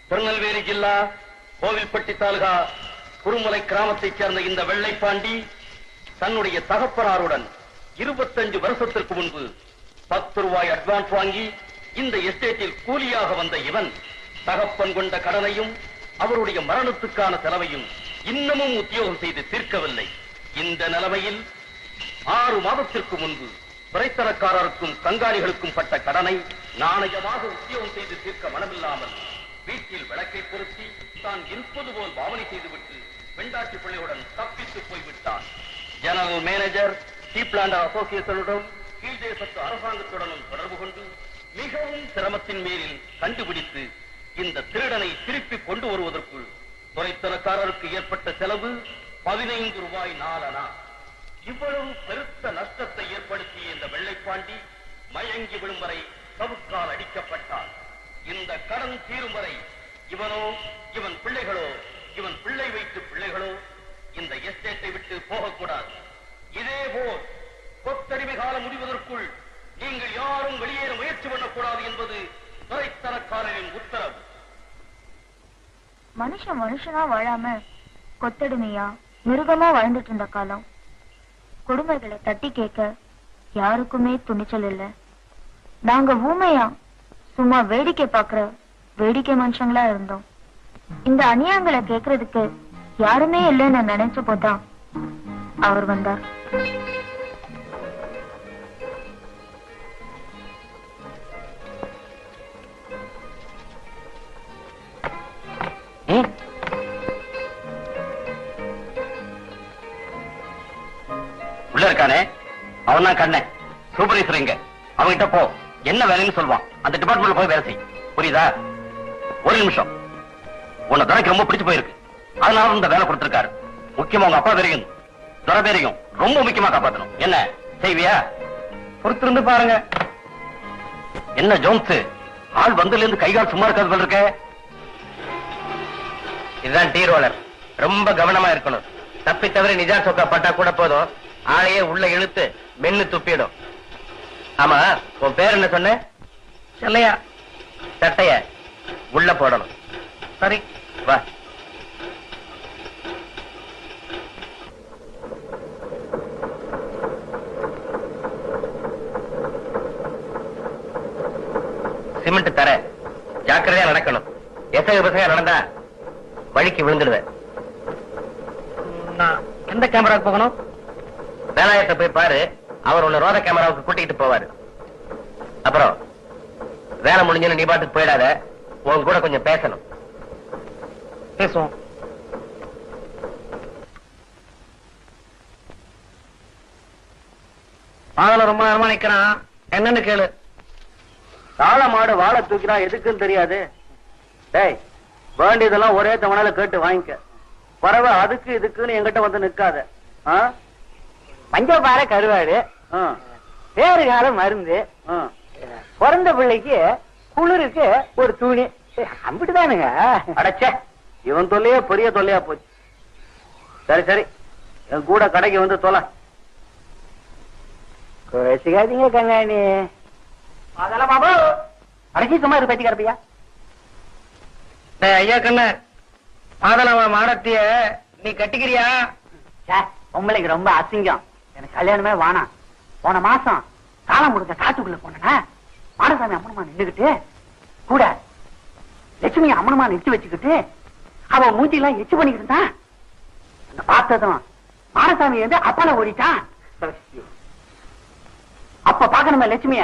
திருநெல்வேலி ஜில்லா கோவில்பட்டி தாலுகா குருமலை கிராமத்தைச் சேர்ந்த இந்த வெள்ளைப்பாண்டி தன்னுடைய தகப்பனாருடன் 25 வருஷத்திற்கு முன்பு 10 ரூபாய் அட்வான்ஸ் வாங்கி இந்த எஸ்டேட்டில் கூலியாக வந்த இவன் தகப்பன் கொண்ட கடனையும் அவருடைய மரணத்துக்கான செலவையும் இன்னமும் உத்தியோகம் செய்து தீர்க்கவில்லை. இந்த நிலைமையில் 6 மாதத்திற்கு முன்பு பிறைத்தனக்காரருக்கும் கங்காணிகளுக்கும் பட்ட கடனை நாணயமாக உத்தியோகம் செய்து தீர்க்க மனமில்லாமல் வீட்டில் விளக்கை பொருத்தி தான் இருப்பது போல் பாவனை செய்துவிட்டு பெண்டாட்டி பிள்ளையுடன் தப்பித்து போய்விட்டான். ஜெனரல் மேனேஜர் ஸ்டீப்லாண்ட் அசோசியேஷனுடன் கீழ்தேசத்து அரசாங்கத்துடனும் தொடர்பு கொண்டு மிகவும் சிரமத்தின் மேலில் கண்டுபிடித்து இந்த திருடனை திருப்பி கொண்டு வருவதற்குள் துறைத்தனக்காரருக்கு ஏற்பட்ட செலவு 15 ரூபாய் 4 அணா. இவ்வளவு பெருத்த நஷ்டத்தை ஏற்படுத்திய இந்த வெள்ளைப்பாண்டி மயங்கி விடும் வரை சவுக்கால் அடிக்கப்பட்டார். இந்த கடன் தீரும் வரை இவனோ இவன் பிள்ளைகளோ இவன் பிள்ளை வைத்து பிள்ளைகளோ இந்த எஸ்டேட்டை விட்டு போகக்கூடாது. இதேபோல் கொத்தடிமை காலம் முடிவதற்குள் நீங்கள் யாரும் வெளியேற முயற்சி பண்ணக்கூடாது என்பது துறைத்தனக்காரரின் உத்தரவு. மனுஷனா வாழாம கொத்தடிமையா மிருகமா வாழ்ந்துட்டு இருந்த காலம். கொடுமைகளை தட்டி கேட்க யாருக்குமே துணிச்சல் இல்ல. நாங்க ஊமையா சும்மா வேடிக்கை பாக்குற வேடிக்கை மனுஷங்களா இருந்தோம். இந்த அநியாயங்களை கேக்குறதுக்கு யாருமே இல்லைன்னு நினைச்ச போதான் அவர் வந்தார். உள்ள இருக்கானே அவன் தான் கண்ணன் சூப்பர்வைசர். இங்க அவன்கிட்ட போ, என்ன வேலைன்னு சொல்லுவான். அந்த டிபார்ட்மெண்ட்ல போய் வேலை செய், புரியுதா? ஒரு நிமிஷம், உன்னை துறைக்கு ரொம்ப பிடிச்சு போயிருக்கு, அதனால இந்த வேலை கொடுத்திருக்காரு. முக்கியமா உங்க அப்பா பேரையும் துறை பேரையும் ரொம்ப முக்கியமா காப்பாற்றணும். என்ன செய்வியா? பொறுத்திருந்து பாருங்க. என்ன ஜோன்ஸ், ஆள் வந்ததுல இருந்து கைகால் சும்மா இருக்காது போல இருக்க. இதுதான் டீ ரோலர், ரொம்ப கவனமா இருக்கணும். தப்பி தவிர நிஜா சொக்கா பட்டா கூட போதும், ஆளையே உள்ள இழுத்து மென்னு துப்பிடும். ஆமா, உன் பேர் என்ன சொன்ன? செல்லையா. சட்டைய உள்ள போடணும். சரி வா. சிமெண்ட் தர ஜாக்கிரதையா நடக்கணும். எசக நடந்தா வழிக்கு விழுந்துடுவேன். நான் எந்த கேமராவுக்கு போகணும்? வேலாயத்தை போய் பாரு, அவர் உன்னை ரோத கேமராவுக்கு கூட்டிட்டு போவாரு. அப்புறம் வேலை முடிஞ்சு நீ பாட்டுக்கு போயிடாத, உன் கூட கொஞ்சம் பேசணும். பேசுவோம். பாதல ரொம்ப நேரமா நிக்கிறான், என்னன்னு கேளு. தாள மாடு வாழை தூக்கிறா எதுக்குன்னு தெரியாது. டேய், வேண்டியதெல்லாம் ஒரே தவணையில கேட்டு வாங்கிக்க. பறவை அதுக்கு இதுக்குன்னு எங்கிட்ட வந்து நிக்காத. பஞ்சபார கருவாடு, பேரு கால மருந்து, பிறந்த பிள்ளைக்கு குளிருக்கு ஒரு துணி, அப்படிதானுங்க. அடைச்சே, இவன் தொல்லையே பெரிய தொல்லையா போச்சு. சரி சரி, என் கூட கடைக்கு வந்து தொலை. பேசிக்காதீங்க கண்ணாணி. அதெல்லாம் பாபு அடைச்சி சும்மா இரு பேசிக்காரப்பையா. ஐயா கண்ண, மாதளவ மாடத்திய நீ கட்டிக்கிறியா? உங்களுக்கு ரொம்ப அசிங்கம், எனக்கு கல்யாணமே வானா. போன மாசம் காலம் முடிஞ்ச காட்டுக்குள்ள போனா மாடசாமி அம்மனமா நின்றுகிட்டு கூட லட்சுமி அம்மனமா நிறுத்தி வச்சுக்கிட்டு அவன் மூஞ்சி எல்லாம் எச்சு பண்ணிக்கிட்டு இருந்தான். பார்த்ததும் மாடசாமி வந்து அப்பால ஓடிட்டான். அப்ப பாக்கணுமே லட்சுமிய.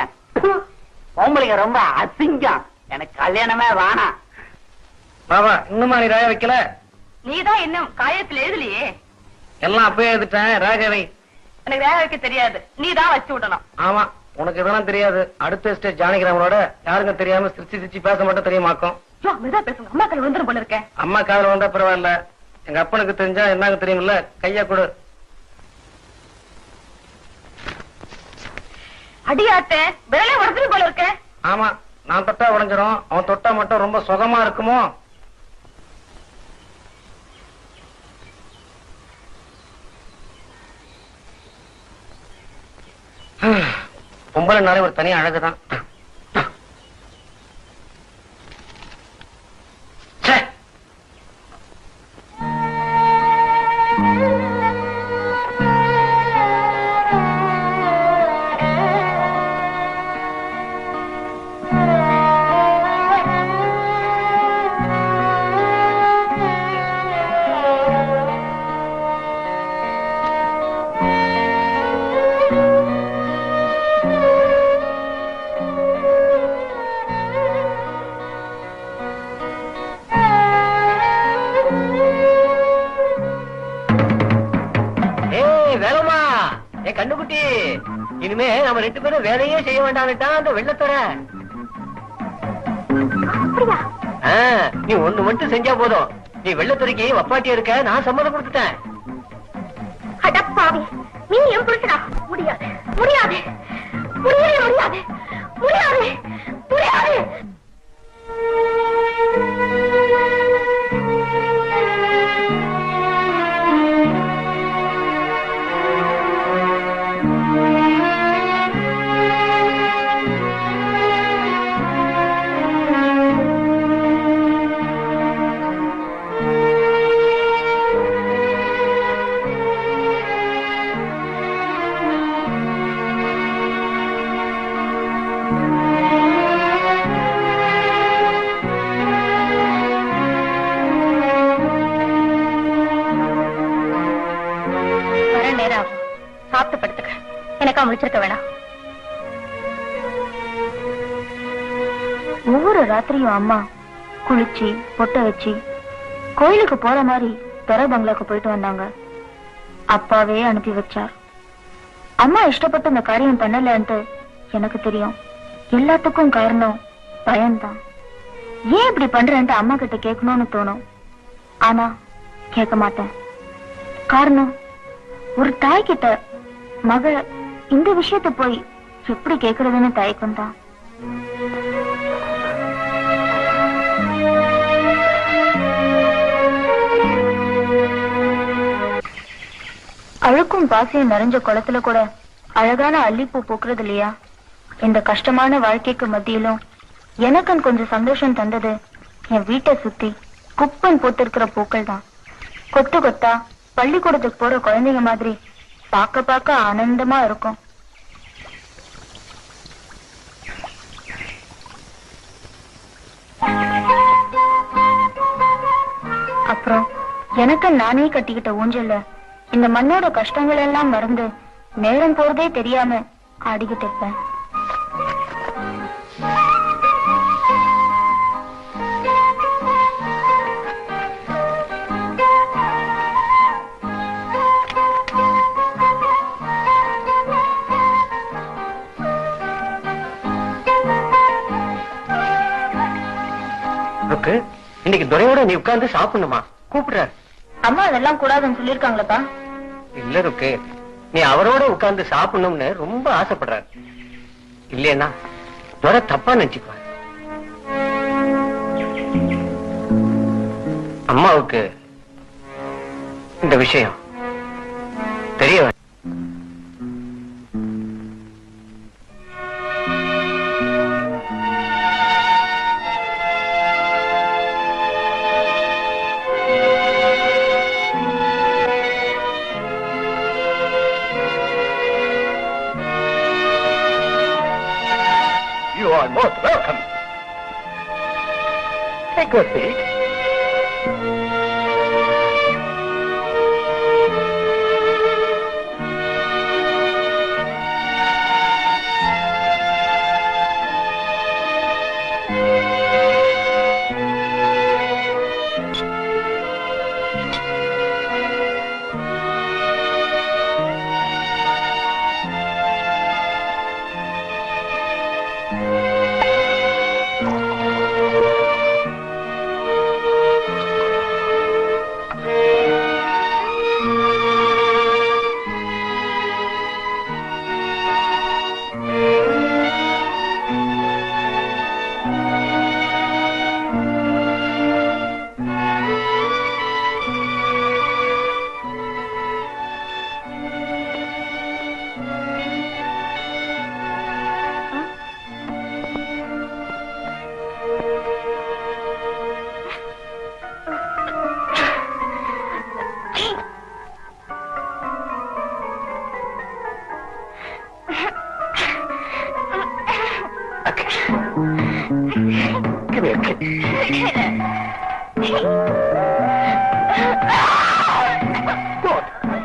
உங்களுக்கு ரொம்ப அசிங்கம், எனக்கு கல்யாணமே வானா. பாபா இன்னுமா நீ ராய வைக்கல? நீதான் இன்னும் காயத்துல எழுதலையே. எல்லாம் அப்பயே எழுதிட்டேன், ராகவை. எனக்கு வேக வைக்க தெரியாது, நீதான் வச்சு விடணும். ஆமா, உனக்கு இதெல்லாம் தெரியாது. அடுத்த ஸ்டேஜ் ஜானகிராமனோட யாருங்க தெரியாம சிரிச்சு சிரிச்சு பேச மட்டும் தெரியுமாக்கும். பேசுங்க, அம்மா கால வந்துடும் போல இருக்கேன். அம்மா காதல வந்தா பரவாயில்ல, எங்க அப்பனுக்கு தெரிஞ்சா என்னங்க தெரியுமில்ல. கையா கொடு. அடியாத்த விரலே உடஞ்சிடும் போல இருக்க. ஆமா, நான் தொட்டா உடஞ்சிரும், அவன் தொட்டா மட்டும் ரொம்ப சுகமா இருக்குமோ. பொம்பளைனாலே ஒரு தனி அழகுதான். இனிமே நம்ம 2 பேரும் வேலையே செய்ய வேண்டாம்னுட்டான் அந்த வெள்ளத்தோட. நீ ஒண்ணு மட்டும் செஞ்சா போதும். நீ வெள்ளத்துறைக்கு வப்பாட்டியா இருக்க, நான் சம்மதம் கொடுத்துட்டேன். அடப்பாவி, நீ என் புருஷனா? முடியாது முடியாது முடியவே முடியாது முடியாது முடியாது. சாப்பிட்டு படுத்துக்க, எனக்கா முடிச்சிருக்க வேணாம். ஒவ்வொரு ராத்திரியும் அம்மா குளிச்சு பொட்டை வச்சு கோயிலுக்கு போற மாதிரி பெற பங்களாக்கு போயிட்டு வந்தாங்க. அப்பாவே அனுப்பி வச்சார். அம்மா இஷ்டப்பட்டு இந்த காரியம் பண்ணலன்ட்டு எனக்கு தெரியும். எல்லாத்துக்கும் காரணம் பயம்தான். ஏன் இப்படி பண்றேன்ட்டு அம்மா கிட்ட கேட்கணும்னு தோணும். ஆனா கேட்க மாட்டேன். காரணம், ஒரு தாய் கிட்ட மக இந்த விஷயத்தை போய் எப்படி கேக்குறதுன்னு தயக்கம் தான். அழுக்கும் பாசியும் நிறைஞ்ச குளத்துல கூட அழகான அல்லிப்பூ பூக்குறது இல்லையா? இந்த கஷ்டமான வாழ்க்கைக்கு மத்தியிலும் எனக்கு கொஞ்சம் சந்தோஷம் தந்தது என் வீட்டை சுத்தி குப்பன் போத்திருக்கிற பூக்கள் தான். கொத்து கொத்தா பள்ளிக்கூடத்துக்கு போற குழந்தைங்க மாதிரி பார்க்க பார்க்க ஆனந்தமா இருக்கும். அப்புறம் எனக்கு நானே கட்டிக்கிட்ட ஊஞ்சல்ல இந்த மண்ணோட கஷ்டங்கள் எல்லாம் மறந்து நேரம் போறதே தெரியாம ஆடிக்கிட்டு இருப்பேன். இன்னைக்கு துரையோட நீ உட்கார்ந்து சாப்பிடணுமா? கூப்பிடுறாரு. அம்மா அதெல்லாம் கூடாதுன்னு சொல்லிருக்காங்களப்பா. இல்ல ருக்கு, நீ அவரோட உட்கார்ந்து சாப்பிடணும்னு ரொம்ப ஆசைப்படுறாரு. இல்லையா துரை தப்பா நினைச்சுக்குவார். அம்மாவுக்கு இந்த விஷயம் தெரிய வேண்டாம். You are most welcome. Take a seat.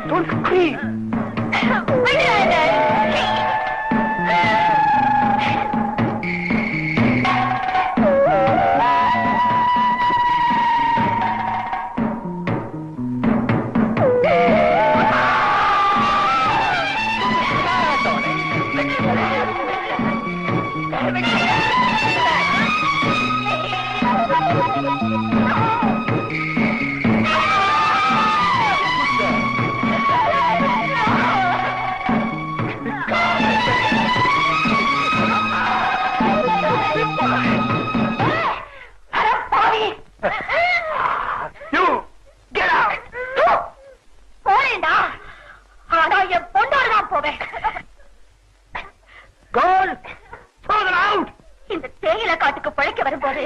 Don't scream. போறேன்டா, ஆனா என் பொண்ணோட தான் போவேன். இந்த தேயிலை காட்டுக்கு பழைக்க வரும்போது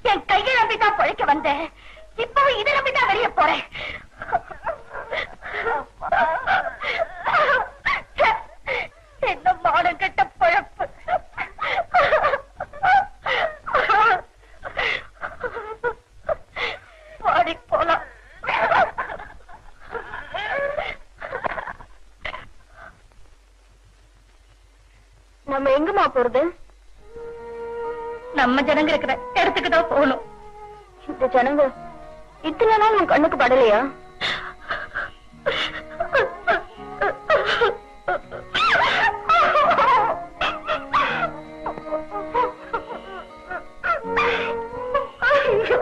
என் கையை நம்பிதான் பழைக்க வந்தேன். இப்பவும் இதை நம்பிதான் வெளியே போறேன். என்ன மானம் கெட்ட பழப்பு. பாடி போலாம். நம்ம எங்கம்மா போறது? நம்ம ஜனங்க இருக்கிற இடத்துக்கு தான் போகணும். இந்த ஜனங்க இத்தனை நாள் உன் கண்ணுக்கு படலையா?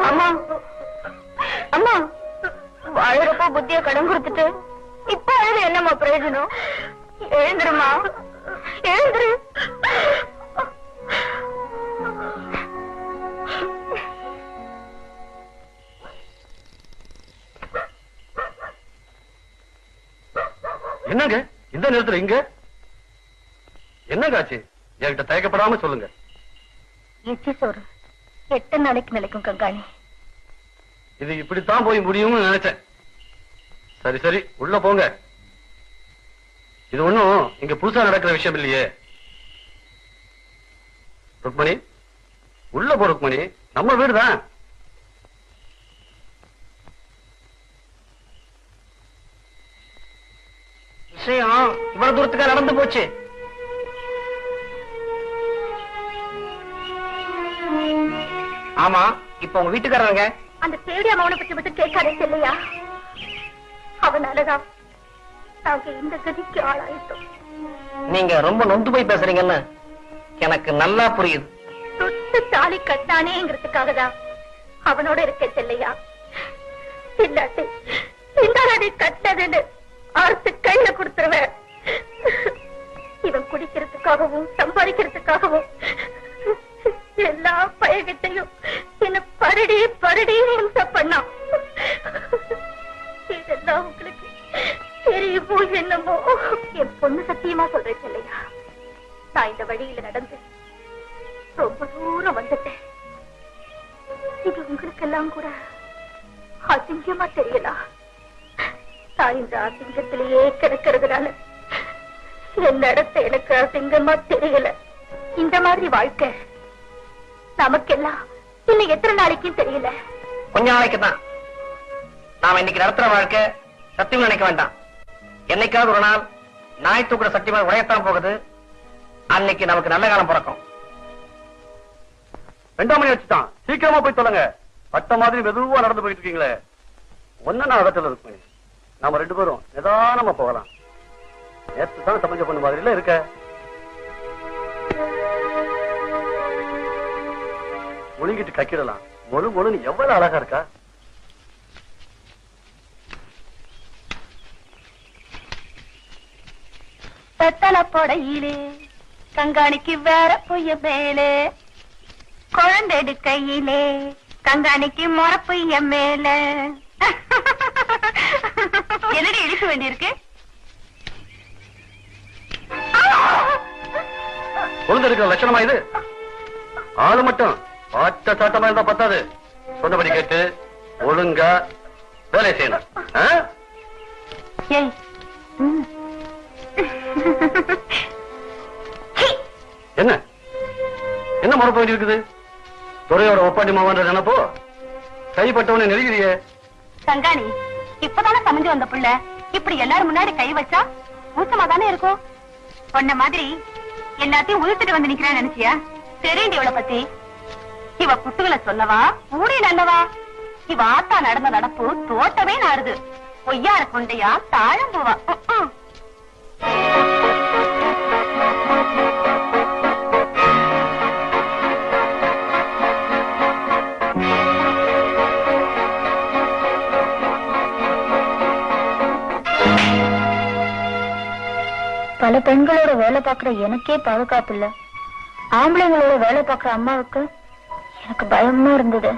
அம்மா அம்மா, வாழறப்போ புத்திய கடன் கொடுத்துட்டு இப்ப அழுது என்னம்மா பிரயோஜனம்? எழுந்துருமா, எழுந்துரு. என்னங்க இந்த நேரத்துல இங்க என்னங்க ஆச்சு? என்கிட்ட தயக்கப்படாம சொல்லுங்க. எச்சி சோறு 8 நாளைக்கு நிலைக்கும் கங்காணி. இது இப்படித்தான் போய் முடியும்னு நினைச்சேன். சரி சரி, உள்ள போங்க. இது ஒண்ணும் இங்க புதுசா நடக்கிற விஷயம் இல்லையே. ருக்மணி, உள்ள போ ருக்மணி, நம்ம வீடுதான். விஷயம் இவ்வளவு தூரத்துக்கு நடந்து போச்சு. ஆமா, இப்ப உங்க வீட்டுக்காரங்க அந்த தேடி அம்மாவனை பத்தி மட்டும் கேட்காதே இல்லையா? அவனாலதான் நாங்க இந்த கதிக்கு ஆளாயிட்டோம். நீங்க ரொம்ப நொந்து போய் பேசுறீங்கன்னு எனக்கு நல்லா புரியுது. தொட்டு தாலி கட்டானேங்கிறதுக்காக தான் அவனோட இருக்க செல்லையா. இல்லாட்டி இந்த கட்டதுன்னு அறுத்து கையில கொடுத்துருவேன். இவன் குடிக்கிறதுக்காகவும் சம்பாதிக்கிறதுக்காகவும் எல்லா பயகத்தையும் என்ன பரடி பரடி ஹிம்சை பண்ணான். இதெல்லாம் உங்களுக்கு தெரியுமோ என்னமோ? என் பொண்ணு சத்தியமா சொல்றேன் இல்லையா, நான் இந்த வழியில நடந்து ரொம்ப தூரம் வந்துட்டேன். இது உங்களுக்கெல்லாம் கூட அசிங்கமா தெரியலாம். நான் இந்த அசிங்கத்திலேயே கிடக்கிறதுனால என் நடத்த எனக்கு அசிங்கமா தெரியல. இந்த மாதிரி வாழ்க்கை நமக்கெல்லாம் இன்னும் எத்தனை நாளைக்கும் தெரியல. கொஞ்ச நாளைக்கு தான். நாம இன்னைக்கு நடத்துற வாழ்க்கை சத்தியம் நினைக்க வேண்டாம். என்னைக்காவது ஒரு நாள் நாய் தூக்குற சத்தியமா உடையத்தான் போகுது. அன்னைக்கு நமக்கு நல்ல காலம் பிறக்கும். 2 மணி வச்சுட்டான். சீக்கிரமா போய் சொல்லுங்க. பட்ட மாதிரி மெதுவா நடந்து போயிட்டு இருக்கீங்களே. ஒன்னு நான் இடத்துல ருக்மணி, நாம 2 பேரும் நிதானமா போகலாம். நேற்று தான் சமைச்ச பொண்ணு மாதிரில இருக்க. முழுங்கிட்டு கக்கிடலாம். மொழு மொழுன்னு எவ்வளவு அழகா இருக்கா. பெத்தல பொடையிலே கங்காணிக்கு வேற பொய்ய மேலே, குழந்தை கையிலே கங்காணிக்கு முறப்பைய மேல. என்னடி இழுக்க வேண்டியிருக்கு? குழந்தை இருக்கிற லட்சணமா இது? ஆளு மட்டும் பாட்ட சாட்டமா இருந்தா பத்தாது. சொன்னபடி கேட்டு ஒழுங்கா வேலை செய்யணும். ஏய், என்ன என்ன மறப்ப வேண்டி இருக்குது? துறையோட ஒப்பாட்டி மாவன்ற நினைப்போ கைப்பட்டவனை நெருங்கிறியே. கங்காணி இப்பதானே சமைஞ்சு வந்த புள்ள இப்படி எல்லாரும் முன்னாடி கை வச்சா ஊசமா தானே இருக்கும். பொண்ண மாதிரி எல்லாத்தையும் உழுத்துட்டு வந்து நிக்கிறான்னு நினைச்சியா? தெரியுண்டி இவளை பத்தி. இவ புட்டுகளை சொல்லவா ஊரே நல்லவா? இவ ஆத்தா நடந்த நடப்பு தோட்டமே நாடுது. பொய்யார கொண்டையா தாழம்புவா. பல பெண்களோட வேலை பார்க்கிற எனக்கே பாதுகாப்பு இல்ல, ஆம்பளைங்களோட வேலை பார்க்கிற அம்மாவுக்கு எனக்கு பயமா இருந்தது.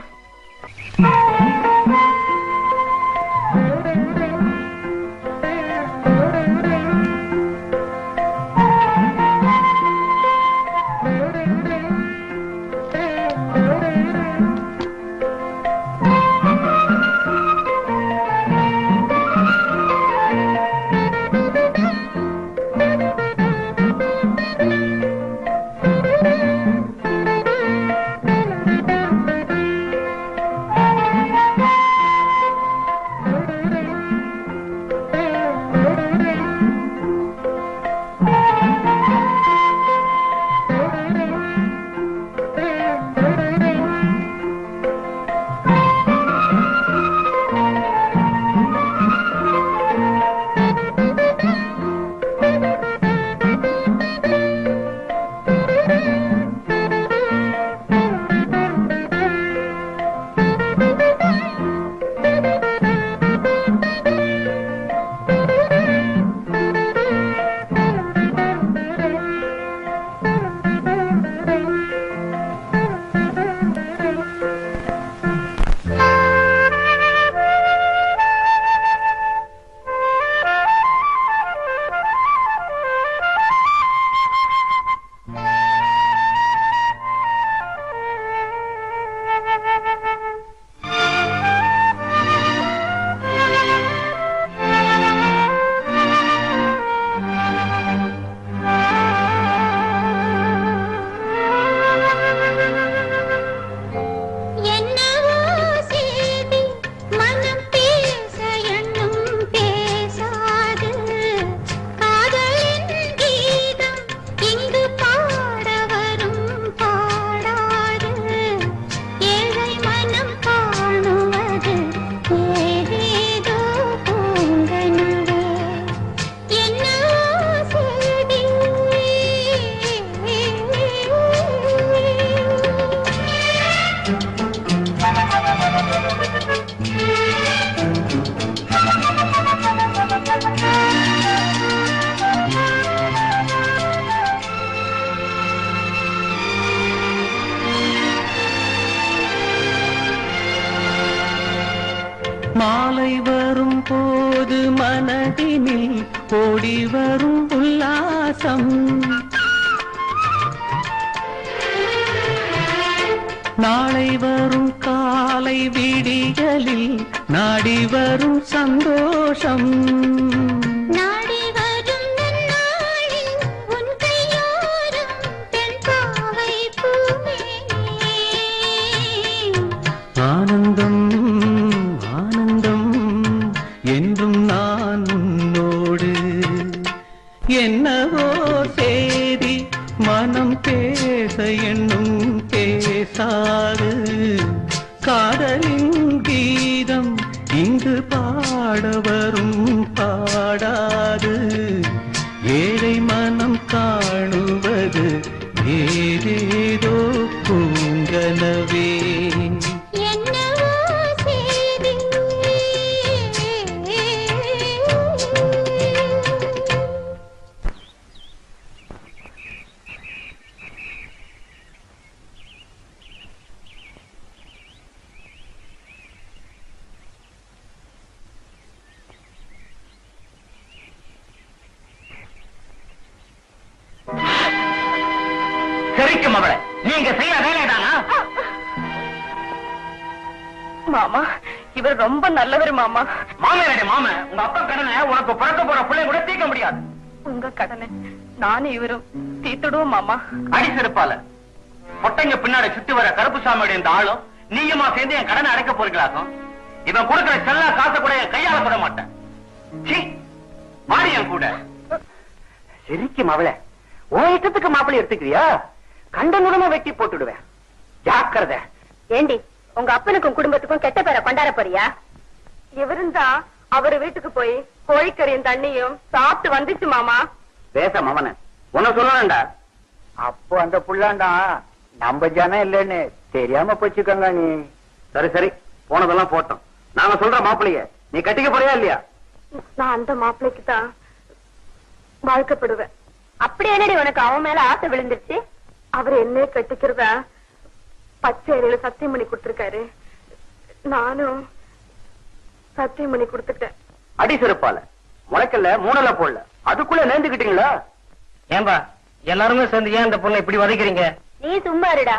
மாலை வரும் போது மனதினில் ஓடி வரும் உல்லாசம், நாளை வரும் காலை விடியலில் நாடி வரும் சந்தோஷம். ஆனந்தம் ஆனந்தம் என்றும் நான் உன்னோடு. என்னவோ சேதி மனம் பேச எண்ணும் பேசாது, காதலின் கீதம் இங்கு பாட வரும் பாடாது. ஏழை மனம் காணுவது ஏதேதோ பூங்கனவே. சரிக்கும் அவளை, நீங்க செய்ய வேலைதானா? மாமா, இவர் ரொம்ப நல்லவர் மாமா. மாமேரடி மாம, உங்க அப்பா கடனை உனக்கு பிறக்க போற பிள்ளை கூட தீர்க்க முடியாது. உங்க கடனை நானும் இவரும் தீர்த்துடுவோம் மாமா. அடிச்சிருப்பால பொட்டைங்க பின்னாடி சுத்தி வர கருப்புசாமியோட இந்த ஆளும் நீயுமா சேர்ந்து என் கடனை அடைக்க போறீங்களாக்கும். இவன் கொடுக்கிற செல்லா காசை கூட என் கையால போட மாட்டேன். மாறி என் கூட. சரிக்கும் அவளை, உன் இஷ்டத்துக்கு மாப்பிள்ளை எடுத்துக்கிறியா? கண்டனுடனே வெட்டி போட்டுடுவேன், ஜாக்கிரதை. ஏண்டி, உங்க அப்பனுக்கும் குடும்பத்துக்கும் கெட்ட பேரை கொண்டாட போறியா? இவருந்தா அவரு வீட்டுக்கு போய் கோழிக்கறியும் தண்ணியும் சாப்பிட்டு வந்துச்சு மாமா. பேச மவன உன்ன சொல்லணும்டா. அப்போ அந்த புள்ளாண்டா நம்ம ஜனம் இல்லைன்னு தெரியாம போச்சுக்கங்க நீ. சரி சரி, போனதெல்லாம் போட்டோம். நாங்க சொல்ற மாப்பிள்ளைய நீ கட்டிக்க போறியா இல்லையா? நான் அந்த மாப்பிள்ளைக்கு தான் வாழ்க்கைப்படுவேன். அப்படி என்னடி உனக்கு அவன் மேல ஆசை விழுந்துருச்சு? அவர் என்ன கட்டிக்கிறதா பச்சையில சத்தியம் பண்ணி கொடுத்திருக்காரு. நானும் சத்தியம் பண்ணி கொடுத்துட்டேன். அடி சிறப்பால முளைக்கல்ல மூணல போடல அதுக்குள்ள நேர்ந்துக்கிட்டீங்களா? ஏன்பா எல்லாருமே சேர்ந்து ஏன் இந்த பொண்ணை இப்படி வதைக்கிறீங்க? நீ சும்மா இருடா.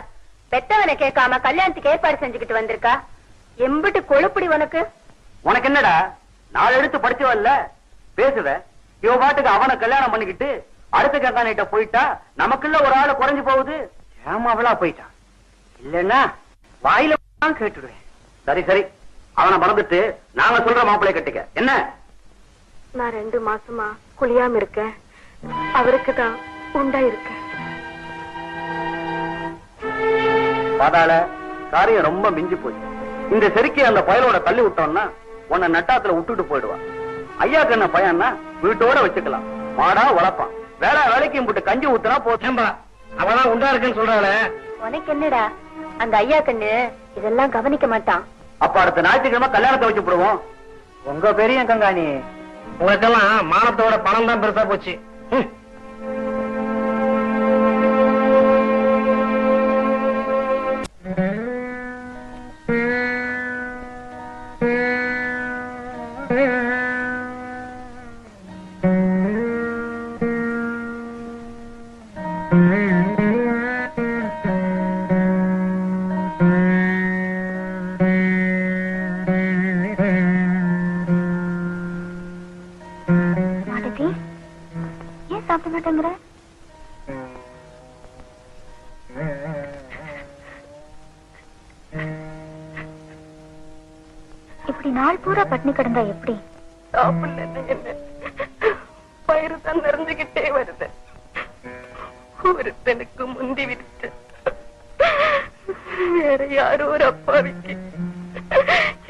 பெத்தவனை கேட்காம கல்யாணத்துக்கு ஏற்பாடு செஞ்சுக்கிட்டு வந்திருக்கா. எம்பிட்டு கொழுப்புடி உனக்கு. உனக்கு என்னடா 4 எழுத்து படிச்சவல்ல பேசுவ. இவ பாட்டுக்கு அவனை கல்யாணம் பண்ணிக்கிட்டு அடுத்த கங்காணிட்ட போயிட்டா நமக்குள்ள ஒரு ஆளு குறைஞ்சு போகுது. ஏமாவளா போயிட்டான் இல்லன்னா வாயில கேட்டுடுவேன். சரி சரி அவனை மறந்துட்டு நாங்க சொல்ற மாப்பிள்ளை கட்டிக்க. என்ன? நான் 2 மாசமா குளியாம இருக்கேன். அவருக்கு தான் உண்டா இருக்கேன். பாதாள காரியம் ரொம்ப மிஞ்சி போச்சு. இந்த செருக்கி அந்த பயலோட தள்ளி விட்டோம்னா உன்னை நட்டாத்துல விட்டுட்டு போயிடுவான். ஐயாக்கு என்ன பையன்னா வீட்டோட வச்சுக்கலாம். மாடா உழப்பான். வேலைக்கு போட்டு கஞ்சி ஊத்துனா போச்சேம்பா. அவதான் உண்டா இருக்குன்னு சொல்றாளே. உனக்கு என்னடா அந்த ஐயா கண்ணு இதெல்லாம் கவனிக்க மாட்டான். அப்ப அடுத்த ஞாயிற்றுக்கிழமை கல்யாணத்தை வச்சு போடுவோம். உங்க பெரிய கங்காணி உங்களுக்கெல்லாம் மானத்தோட பணம் தான் பெருசா போச்சு. ஏன் சாப்பிட மாட்டேங்கிற? இப்படி நாள் பூரா பட்னி கிடந்தா எப்படி? பயிறு தான் நிறைஞ்சுகிட்டே வருது. ஒருத்தனுக்கு முந்தி விட்டு வேற யாரோ ஒரு அப்பாவிக்கு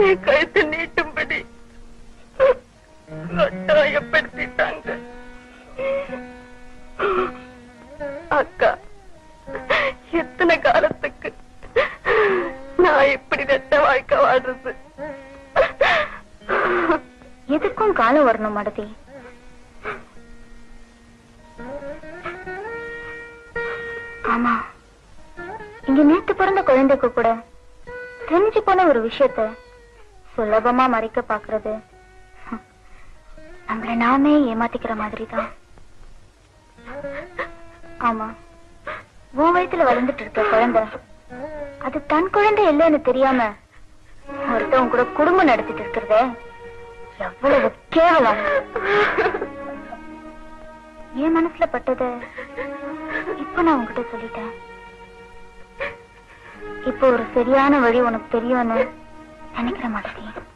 என் கழுத்து நீட்டும்படி கட்டாயப்படுத்திட்டாங்க. அக்கா எத்தனை காலத்துக்கு நான் இப்படி ரெட்ட வாழ்க்கை வாழ்றது? எதுக்கும் காலம் வரணும் மடதி. ஆமா, இங்க நேத்து பிறந்த குழந்தைக்கு கூட தெரிஞ்சு போன ஒரு விஷயத்த சுலபமா மறைக்க பாக்குறது நம்மள நாமே ஏமாத்திக்கிற மாதிரி தான். ஆமா, உன் வயசுல வளர்ந்துட்டு இருக்க குழந்தை அது தன் குழந்தை இல்லைன்னு தெரியாம ஒருத்தவங்க கூட குடும்பம் நடத்திட்டு இருக்கிறத எவ்வளவு கேவலம். என் மனசுல பட்டத இப்ப நான் உங்ககிட்ட சொல்லிட்டேன். இப்ப ஒரு சரியான வழி உனக்கு தெரியும்னு நினைக்கிற மாட்டேன்.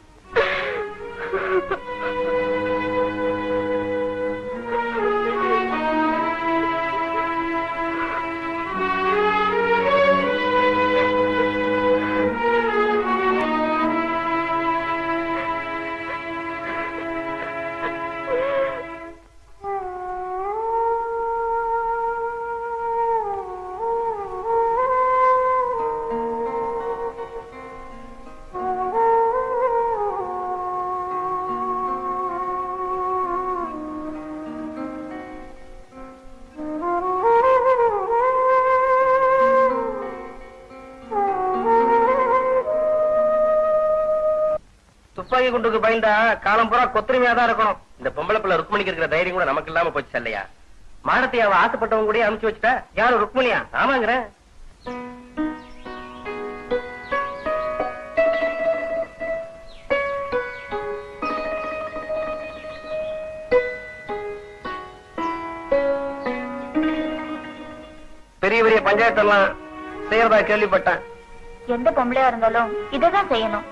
துப்பாக்கி குண்டுக்கு பயந்தா காலம் பூரா கொத்தரிமையா தான் இருக்கணும். இந்த பொம்பளை பிள்ளை ருக்மணிக்கு இருக்கிற தைரியம் கூட நமக்கு இல்லாம போச்சு இல்லையா? மாடத்தை அவ ஆசைப்பட்டவங்க கூட அனுப்பிச்சு வச்சுட்டா. யாரு ருக்மணியா? ஆமாங்கிற. பெரிய பெரிய பஞ்சாயத்தெல்லாம் செய்யறதா கேள்விப்பட்டேன். எந்த பொம்பளையா இருந்தாலும் இதான் செய்யணும்.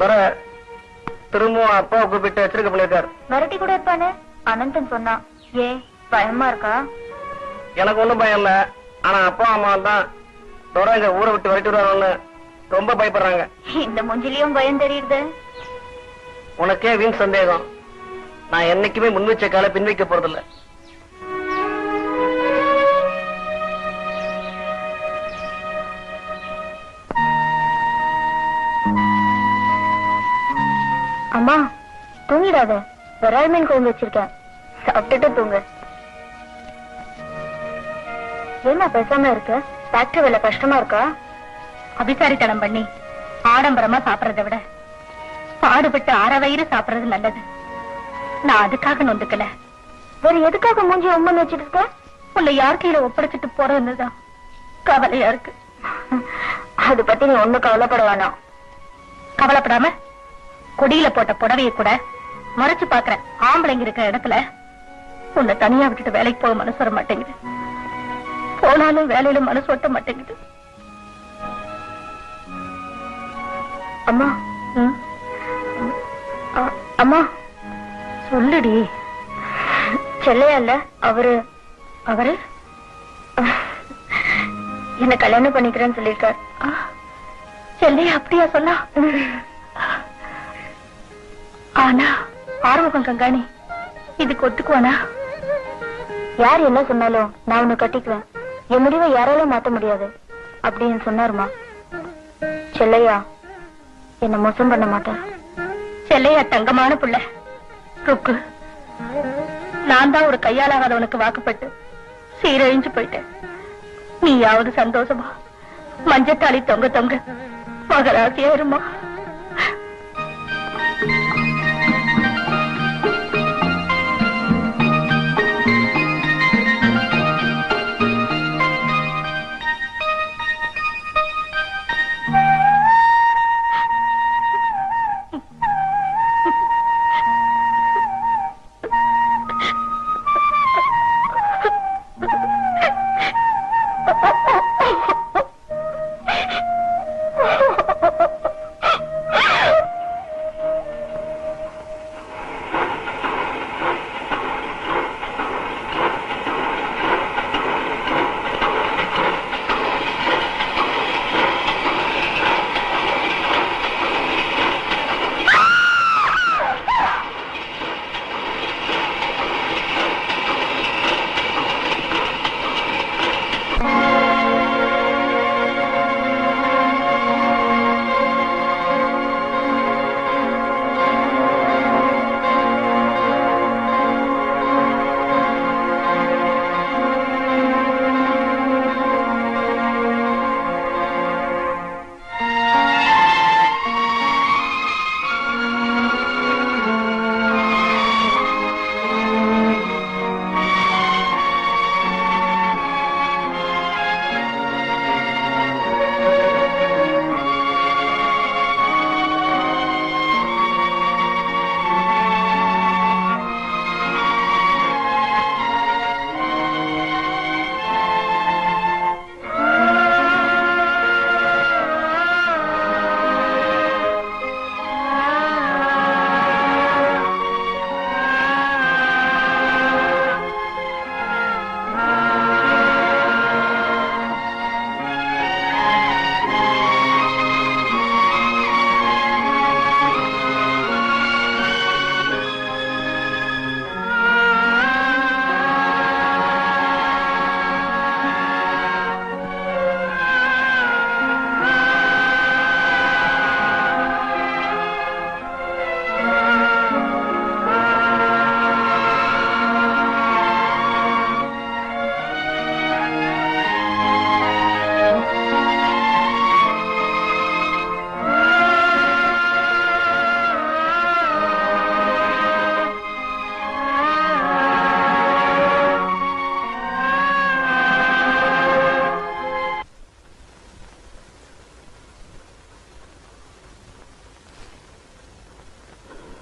வர திரும்பவும் அப்பாவை கூப்பிட்டு எச்சரிக்கை பண்ணிருக்காரு. மிரட்டி கூட இருப்பானே அனந்தன் சொன்னான். ஏன் பயமா இருக்கா? எனக்கு ஒண்ணும் பயம் இல்ல. ஆனா அப்பா அம்மா தான் தொடங்க ஊரை விட்டு வரட்டு வருவாங்கன்னு ரொம்ப பயப்படுறாங்க. இந்த முஞ்சிலையும் பயம் தெரியுது. உனக்கே வீண் சந்தேகம். நான் என்னைக்குமே முன் வச்ச கால பின் வைக்க போறதில்ல. அம்மா தூங்கிடாத, விரால் மீன் குழம்பு வச்சிருக்கேன், சாப்பிட்டுட்டு தூங்க. என்ன பேசாம இருக்க? ஃபேக்டரி வேலை கஷ்டமா இருக்கா? அபிசாரித்தனம் பண்ணி ஆடம்பரமா சாப்பிடறதை விட பாடுபட்டு அரை வயிறு சாப்பிடுறது நல்லது. நான் அதுக்காக நொந்துக்கல. வேற எதுக்காக மூஞ்சி உம்மன் வச்சிட்டு இருக்க? உன்னை யார் கையில ஒப்படைச்சிட்டு போறதுதான் கவலையா இருக்கு. அது பத்தி நீ ஒண்ணும் கவலைப்பட வேணாம். கவலைப்படாம கொடியில போட்ட புடவையை கூட மறைச்சு பாக்குற ஆம்பளைங்க இருக்கிற இடத்துல உன்னை தனியா விட்டுட்டு வேலைக்கு போக மனசு வர மாட்டேங்குது. போனாலும் வேலையில மனசு ஒட்ட மாட்டேங்குது. அம்மா, அம்மா சொல்லுடி. செல்லையா இல்ல அவரு என்ன கல்யாணம் பண்ணிக்கிறேன்னு சொல்லிருக்காரு. செல்லையா அப்படியா சொன்னா? ஆனா ஆறுமுகம் கங்காணி இதுக்கு ஒத்துக்குவானா? யார் என்ன சொன்னாலும் நான் உன்னை கட்டிக்குவேன், என் முடிவை யாராலும் மாத்த முடியாது அப்படின்னு சொன்னாருமா. செல்லையா என்ன மோசம் பண்ண மாட்டார். செல்லையா தங்கமான புள்ள. ருக்கு, நான் தான் ஒரு கையாளாகாதவனுக்கு வாக்குப்பட்டு சீரழிஞ்சு போயிட்டேன். நீயாவது சந்தோஷமா மஞ்சத்தாளி தொங்க தொங்க மகராசியா இருமா.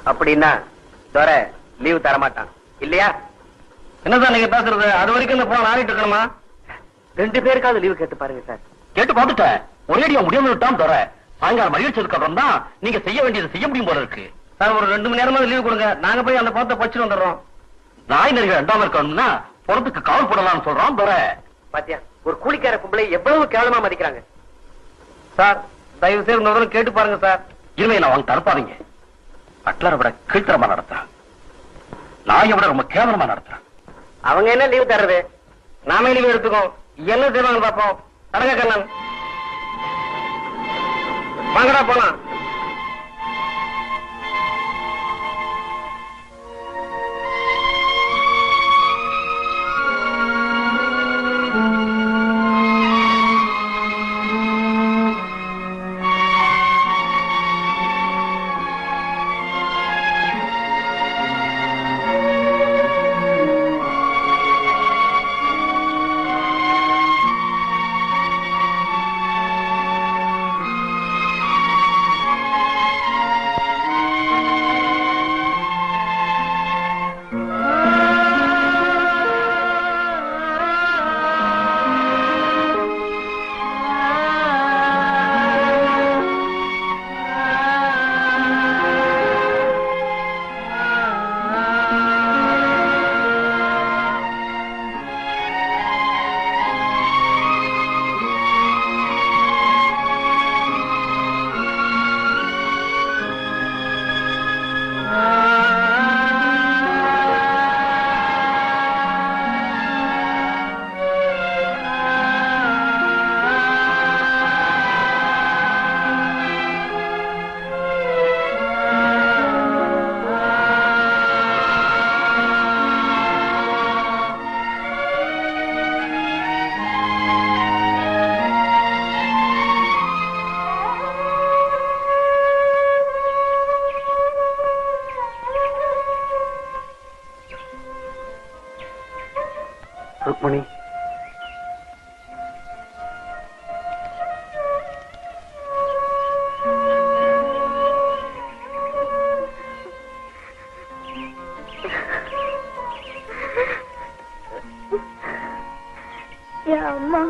அப்படின்னா துரை லீவு தரமாட்டான் இல்லையா? என்னதான் நீங்க பேசுறது? அது வரைக்கும் இந்த போன ஆடிட்டு இருக்கணுமா? 2 பேருக்காவது லீவு கேட்டு பாருங்க சார். கேட்டு பார்த்துட்டேன். ஒரேடியா முடியாம விட்டான் துரை. சாயங்காலம் மகிழ்ச்சதுக்கு அப்புறம் தான் நீங்க செய்ய வேண்டியதை செய்ய முடியும் போல இருக்கு. சார் ஒரு 2 மணி நேரமா லீவு கொடுங்க, நாங்க போய் அந்த பணத்தை பச்சு வந்துடுறோம். நாய் நரிகள் ரெண்டாம இருக்கணும்னா பணத்துக்கு காவல் போடலாம்னு சொல்றான் துரை. பாத்தியா, ஒரு கூலிக்கார கும்பலை எவ்வளவு கேவலமா மதிக்கிறாங்க. சார் தயவு செய்து இந்த கேட்டு பாருங்க சார். இருமையை நான் வாங்க தரப்பாதீங்க. அட்லரை விட கீழ்த்தரமா நடத்துறான், நாயை விட ரொம்ப கேவலமா நடத்துறான். அவங்க என்ன லீவு தர்றது? நாமே லீவு எடுத்துக்கோ. என்ன செய்வாங்க பாப்போம். கடங்க கண்ணன், வாங்கடா போலாம். ருக்மணி, அம்மா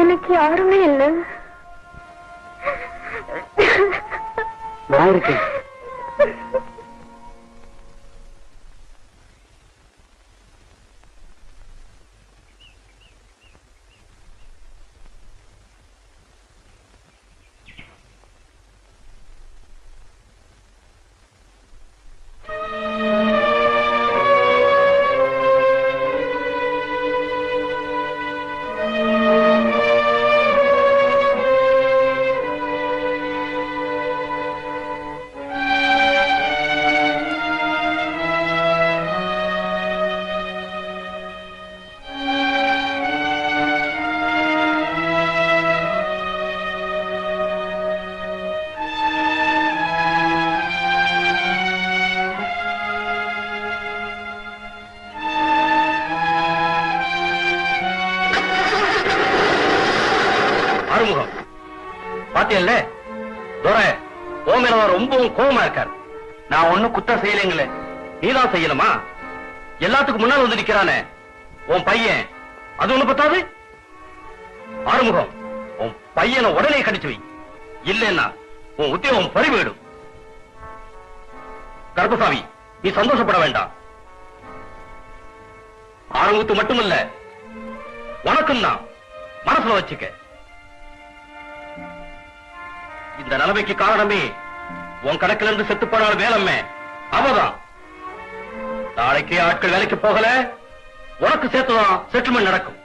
எனக்கு யாருமே இல்லை. நான் இருக்கேன். பாத்தியல்ல துரை, உன் மேல ரொம்பவும் கோபமா இருக்காரு. நான் ஒண்ணும் குத்தம் செய்யலைங்களே, நீதான் செய்யணுமா? எல்லாத்துக்கும் முன்னால் வந்து நிக்கிறானே உன் பையன், அது ஒண்ணு பத்தாது? ஆறுமுகம், உன் பையனை உடனே கடிச்சு வை, இல்லைன்னா உன் உத்தியோகம் பறிவிடும். கருப்பசாமி, நீ சந்தோஷப்பட வேண்டாம். ஆறுமுகத்து மட்டுமல்ல, உனக்கும் தான் மனசுல வச்சுக்க. இந்த நிலைமைக்கு காரணமே உன் கணக்கில இருந்து செத்து போனாலும் வேலம்மே அவதான். நாளைக்கே ஆட்கள் வேலைக்கு போகல, உனக்கு சேர்த்துதான் செட்டில்மெண்ட் நடக்கும்.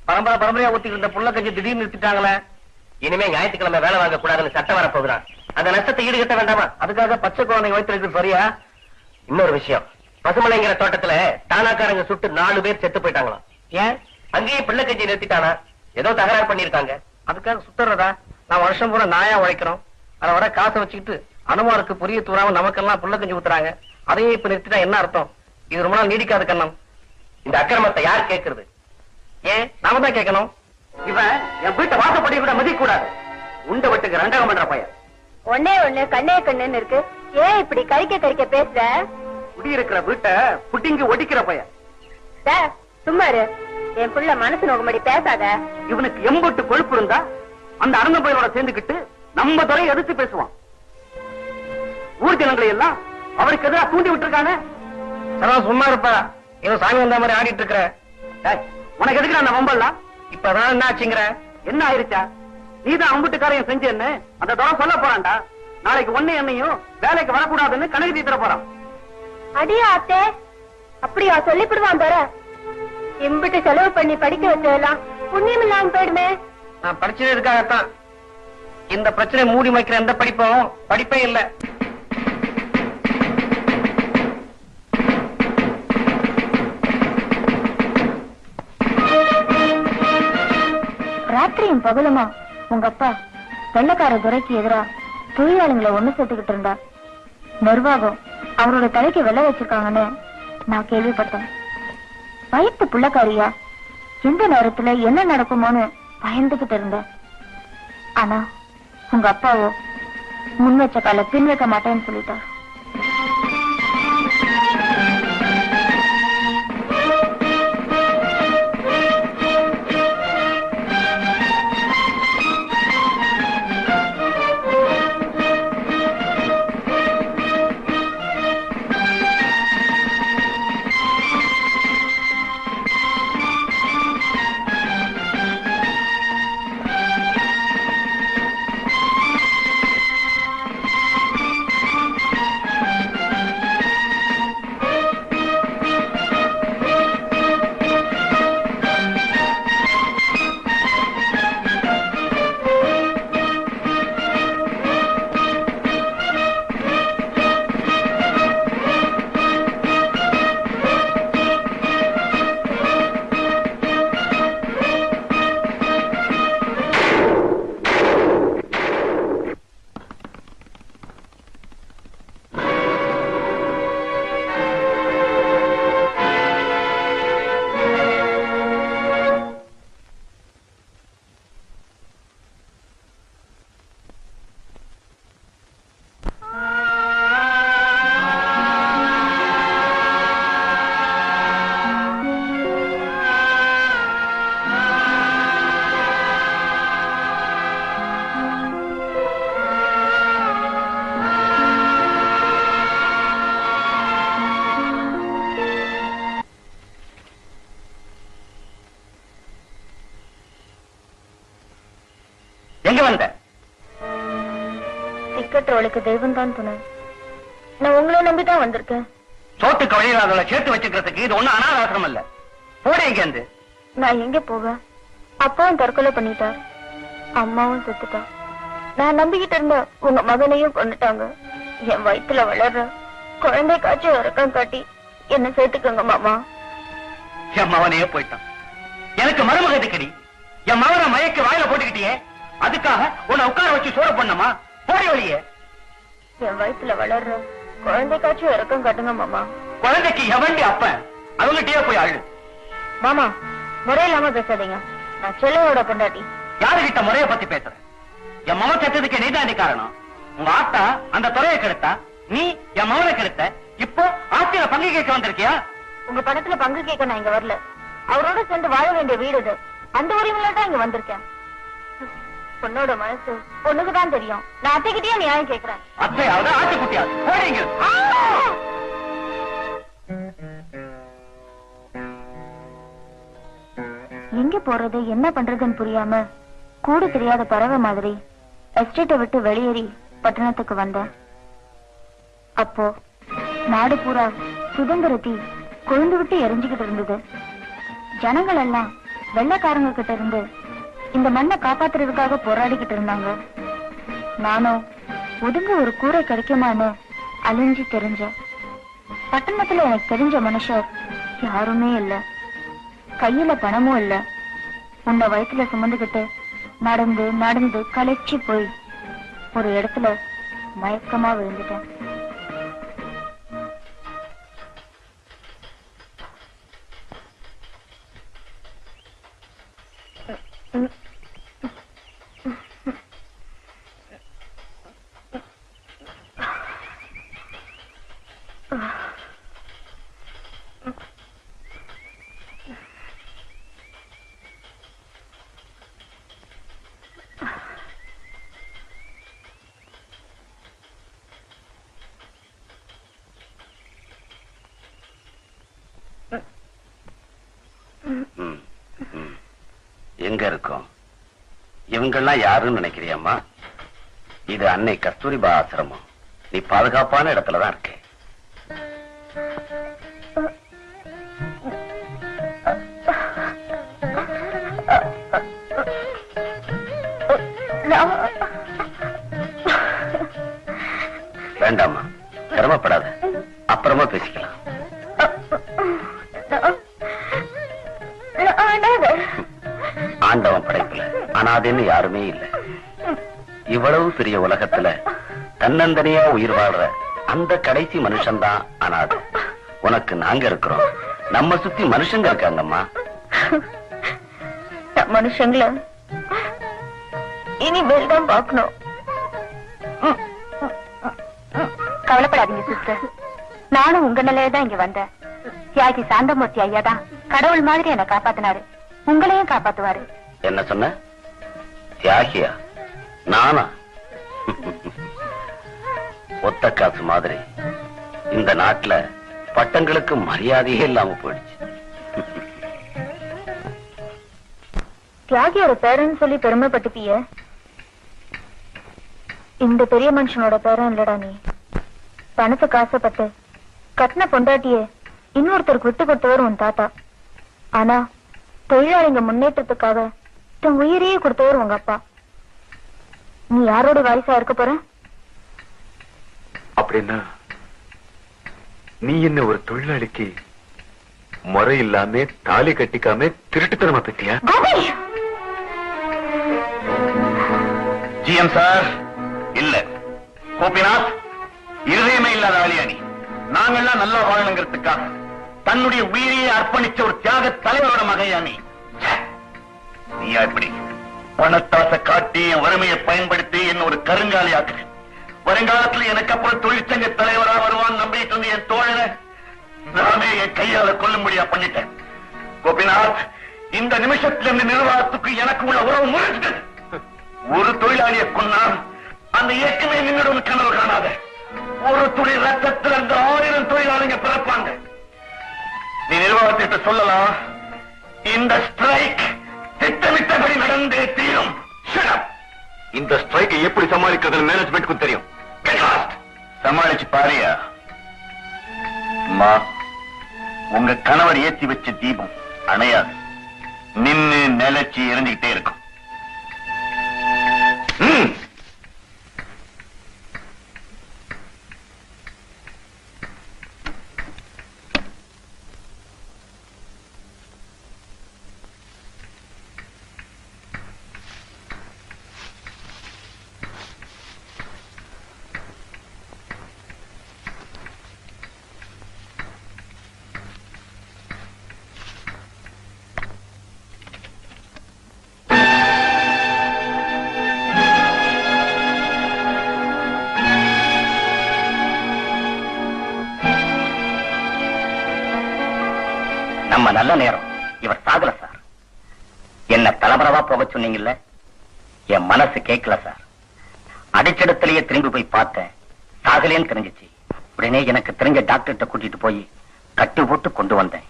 பரம்பரையா ஊத்திட்டு இருந்த புள்ள கஞ்சி திடீர்னு நிறுத்திட்டாங்களே, இனிமே ஞாயிற்றுக்கிழமை வேலை வாங்க கூடாதுன்னு சட்டம் வரப்போகிறான். அந்த நஷ்டத்தை ஈடுகட்ட வேண்டாமா? அதுக்காக பச்சை குழந்தை வைத்திருக்கு சரியா? இன்னொரு விஷயம், பசுமலைங்கிற தோட்டத்துல தானாக்காரங்க சுட்டு 4 பேர் செத்து போயிட்டாங்களாம். ஏன்? அங்கேயே பிள்ளை கஞ்சி நிறுத்திட்டானா? ஏதோ தகராறு பண்ணிருக்காங்க. அதுக்காக சுத்துறதா? நான் வருஷம் பூரா நாயா உழைக்கிறோம், அதை வர காசை வச்சுக்கிட்டு அனுமாருக்கு புரிய தூராம நமக்கெல்லாம் புள்ள கஞ்சி ஊத்துறாங்க. அதையே இப்ப நிறுத்திட்டா என்ன அர்த்தம்? இது ரொம்ப நாள் நீடிக்காது கண்ணம். இந்த அக்கிரமத்தை யார் கேட்கறது? ஏன் நாம தான் கேட்கணும்? இவன் என் வீட்டை வாசப்படி கூட மதிக்க கூடாது. உண்ட வீட்டுக்கு ரெண்டகம் பண்ற பையன். ஒன்னே ஒண்ணு கண்ணே கண்ணுன்னு இருக்கு. ஏன் இப்படி கறிக்க பேசுற? குடியிருக்கிற வீட்டை புட்டிங்கி ஒடிக்கிற பையன். சும்மா இரு, என் புள்ள மனசு நோக்கும்படி பேசாத. இவனுக்கு எம்பட்டு கொழுப்பு இருந்தா அந்த அரங்க பையனோட சேர்ந்துக்கிட்டு நம்ம துறையை எதிர்த்து பேசுவான். ஊர் ஜனங்களை எல்லாம் அவருக்கு எதிராக தூண்டி விட்டுருக்கானே. சும்மா இருப்பா, ஏதோ சாமி வந்த மாதிரி ஆடிட்டு இருக்கிற. உனக்கு எதுக்கு நான் வம்பல்லாம்? இப்பதான் என்ன ஆச்சுங்கிற? என்ன ஆயிருச்சா? நீதான் அம்புட்டுக்காரையும் செஞ்சேன்னு அந்த துறை சொல்ல போறான்டா. நாளைக்கு ஒண்ணு என்னையும் வேலைக்கு வரக்கூடாதுன்னு கணக்கு தீத்துற போறான். அடியா அத்தே, அப்படியா சொல்லிவிடுவான் தர. எம்பிட்டு செலவு பண்ணி படிக்க வச்சதெல்லாம் புண்ணியம் இல்லாம போயிடுமே. நான் படிச்சது இருக்காகத்தான். இந்த பிரச்சனை மூடி வைக்கிற எந்த படிப்பும் படிப்பே இல்ல. ராத்திரியும் பகலுமா உங்க அப்பா வெள்ளக்கார துறைக்கு எதிரா தொழிலாளிகளை ஒண்ணு சேர்த்துக்கிட்டு இருந்தார். நிர்வாகம் அவரோட தலைக்கு வெள்ள வச்சிருக்காங்கன்னு நான் கேள்விப்பட்டேன். வயிற்று புள்ளக்காரியா, எந்த நேரத்துல என்ன நடக்குமோன்னு பயந்துகிட்டு இருந்தேன். ஆனா உங்க அப்பாவோ முன் வச்ச கால பின் வைக்க மாட்டேன்னு சொல்லிட்டார். எங்க வந்த? திக்கற்றவளுக்கு தெய்வம் தான் துணை. நான் உங்களை நம்பிதான் வந்திருக்கேன். சோத்துக்கு வழியில்லாதவளை சேர்த்து வச்சுக்கிறதுக்கு இது ஒண்ணும் அனாதாசிரம் இல்ல. போட எங்க இருந்து? நான் எங்க போவேன்? அப்பாவும் தற்கொலை பண்ணிட்டார், அம்மாவும் செத்துட்டா. நான் நம்பிக்கிட்டு இருந்த உங்க மகனையும் கொண்டுட்டாங்க. என் வயிற்றுல வளர்ற குழந்தை காய்ச்சி இறக்கம் காட்டி என்ன சேர்த்துக்கங்க மாமா. என் மகனையே போயிட்டான். எனக்கு மருமக எதுக்கடி? என் மகனை மயக்க வாயில போட்டுக்கிட்டியே, அதுக்காக உன்னை உட்கார வச்சு சோறு பண்ணமா? போடி வழியே. என் வயிற்றுல வளர்ற குழந்தை காய்ச்சி இறக்கம் காட்டுங்க மாமா. குழந்தைக்கு எவண்டி அப்பன்? அவங்ககிட்டயே போய் அழு. மாமா முறையில்லாம பேசாதீங்க. நான் செல்லையோட பொண்டாட்டி. யாருகிட்ட முறைய பத்தி பேசுற? என் மகன் செத்ததுக்கு நீதாண்டி காரணம். உங்க ஆத்தா அந்த துறையை கெடுத்தா, நீ என் மகனை கெடுத்த. இப்போ ஆட்சியில பங்கு கேட்க வந்திருக்கியா? உங்க பணத்துல பங்கு கேட்க நான் இங்க வரல. அவரோட சேர்ந்து வாழ வேண்டிய வீடு இது. அந்த உரிமையில தான் இங்க வந்திருக்கேன். பொண்ணோட மனசு பொண்ணுக்குதான் தெரியும். நான் அத்தைக்கிட்டே நியாயம் கேட்கிறேன். அத்தையாவது ஆட்டுக்குட்டியாவது போறீங்க. எங்க போறது என்ன பண்றதுன்னு புரியாம கூட தெரியாத பறவை மாதிரி எஸ்டேட்டை விட்டு வெளியேறி பட்டணத்துக்கு வந்தேன். அப்போ நாடு பூரா சுதந்திரத்தி கொழுந்து விட்டு எரிஞ்சுக்கிட்டு இருந்தது. ஜனங்கள் எல்லாம் வெள்ளைக்காரங்க கிட்ட இருந்து இந்த மண்ணை காப்பாத்துறதுக்காக போராடிக்கிட்டு இருந்தாங்க. நானும் ஒதுங்க ஒரு கூரை கிடைக்குமான்னு அழிஞ்சு தெரிஞ்சேன். பட்டணத்துல எனக்கு தெரிஞ்ச மனுஷர் யாருமே இல்ல, கையில பணமும் இல்ல. உன்னை வயிற்றுல சுமந்துகிட்டு நடந்து நடந்து களைச்சி போய் ஒரு இடத்துல மயக்கமா விழுந்துட்டேன். எங்க இருக்கும்? இவங்கெல்லாம் யாருன்னு நினைக்கிறியம்மா? இது அன்னை கஸ்தூரிபா ஆசிரமம். நீ பாதுகாப்பான இடத்துலதான் இருக்க. வேண்டாமா, சிரமப்படாத, அப்புறமா பேசிக்கலாம். ஆண்டவன் படைப்புல அனாதைன்னு யாருமே இல்லை. இவ்வளவு பெரிய உலகத்துல தன்னந்தனியா உயிர் வாழ்ற அந்த கடைசி மனுஷன்தான் அனாதை. உனக்கு நாங்க இருக்கிறோம், நம்ம சுத்தி மனுஷங்க இருக்காங்கம்மா. மனுஷங்கள இனிமேல் தான் பார்க்கணும். கவலைப்படாதீங்க சிஸ்டர், நானும் உங்க நிலையதான் இங்க வந்தேன். தியாகி சாந்தமூர்த்தி ஐயா தான் கடவுள் மாதிரி என்ன காப்பாத்தினாரு, உங்களையும் காப்பாத்துவாரு. என்ன சொன்ன? தியாகியா? நானா? ஒத்த காசு மாதிரி இந்த நாட்டுல பட்டங்களுக்கு மரியாதையே இல்லாம போயிடுச்சு. தியாகியோட பேரன்னு சொல்லி பெருமைப்பட்டுப்பிய, இந்த பெரிய மனுஷனோட பேரன் இல்லடா நீ. பணத்துக்கு ஆசைப்பட்டு கட்டின பொண்டாட்டியே இன்னொருத்தருக்கு விட்டு கொடுத்தவர் உன் தாத்தா. ஆனா தொழிலாளிங்க முன்னேற்றத்துக்காக தன் உயிரையே கொடுத்தவர் உங்க அப்பா. நீ யாரோட வாரிசா இருக்க போற? அப்படின்னா நீ என்ன ஒரு தொழிலாளிக்கு முறை இல்லாம தாலி கட்டிக்காம திருட்டுத்தனமா பெற்றியா? ஜிஎம் சார், இல்ல. கோபிநாத், இருதயமே இல்லாத ஆளியானி. நாங்கெல்லாம் நல்லா வாழணுங்கிறதுக்காக தன்னுடைய உயிரையே அர்ப்பணிச்ச ஒரு தியாக தலைவரோட மகையானி. நீயா இப்படி பணத்தாசை காட்டி என் வறுமையை பயன்படுத்தி என்ன ஒரு கருங்காலி ஆக்கு. வருங்காலத்துல எனக்கு அப்புறம் தொழிற்சங்க தலைவரா வருவான் நம்பிட்டு இருந்து என் தோழனை நானே என் கையால கொல்லும்படியா பண்ணிட்டேன். கோபிநாத், இந்த நிமிஷத்துல இருந்து நிர்வாகத்துக்கு எனக்கு உள்ள உறவு முறிச்சிட்டது. ஒரு தொழிலாளியை கொன்னா அந்த இயக்கமே நின்றுடும் கனவு காணாத. ஒரு துளி ரத்தத்தில் அந்த 1000 தொழிலாளிங்க பிறப்பாங்க. நீ நிர்வாகத்திட்ட சொல்லலாம், இந்த ஸ்ட்ரைக் திட்டமிட்டபடி நடந்தே தீரும். இந்த ஸ்ட்ரைக்கை எப்படி சமாளிக்கிறதுன்னு மேனேஜ்மெண்ட்க்கும் தெரியும். சமாளிச்சு பாரியா. அம்மா, உங்க கணவர் ஏற்றி வச்ச தீபம் அணையாது, நின்னு நிலைச்சு எரிஞ்சுக்கிட்டே இருக்கும். நம்ம நல்ல நேரம். இவர் சாகல சார். என்ன தலைமறைவா போக சொன்னீங்கல்ல, என் மனசு கேட்கல சார். அடிச்சடத்திலேயே திரும்பி போய் பார்த்தேன், சாகலேன்னு தெரிஞ்சிச்சு. உடனே எனக்கு தெரிஞ்ச டாக்டர்கிட்ட கூட்டிட்டு போய் கட்டி போட்டு கொண்டு வந்தேன்.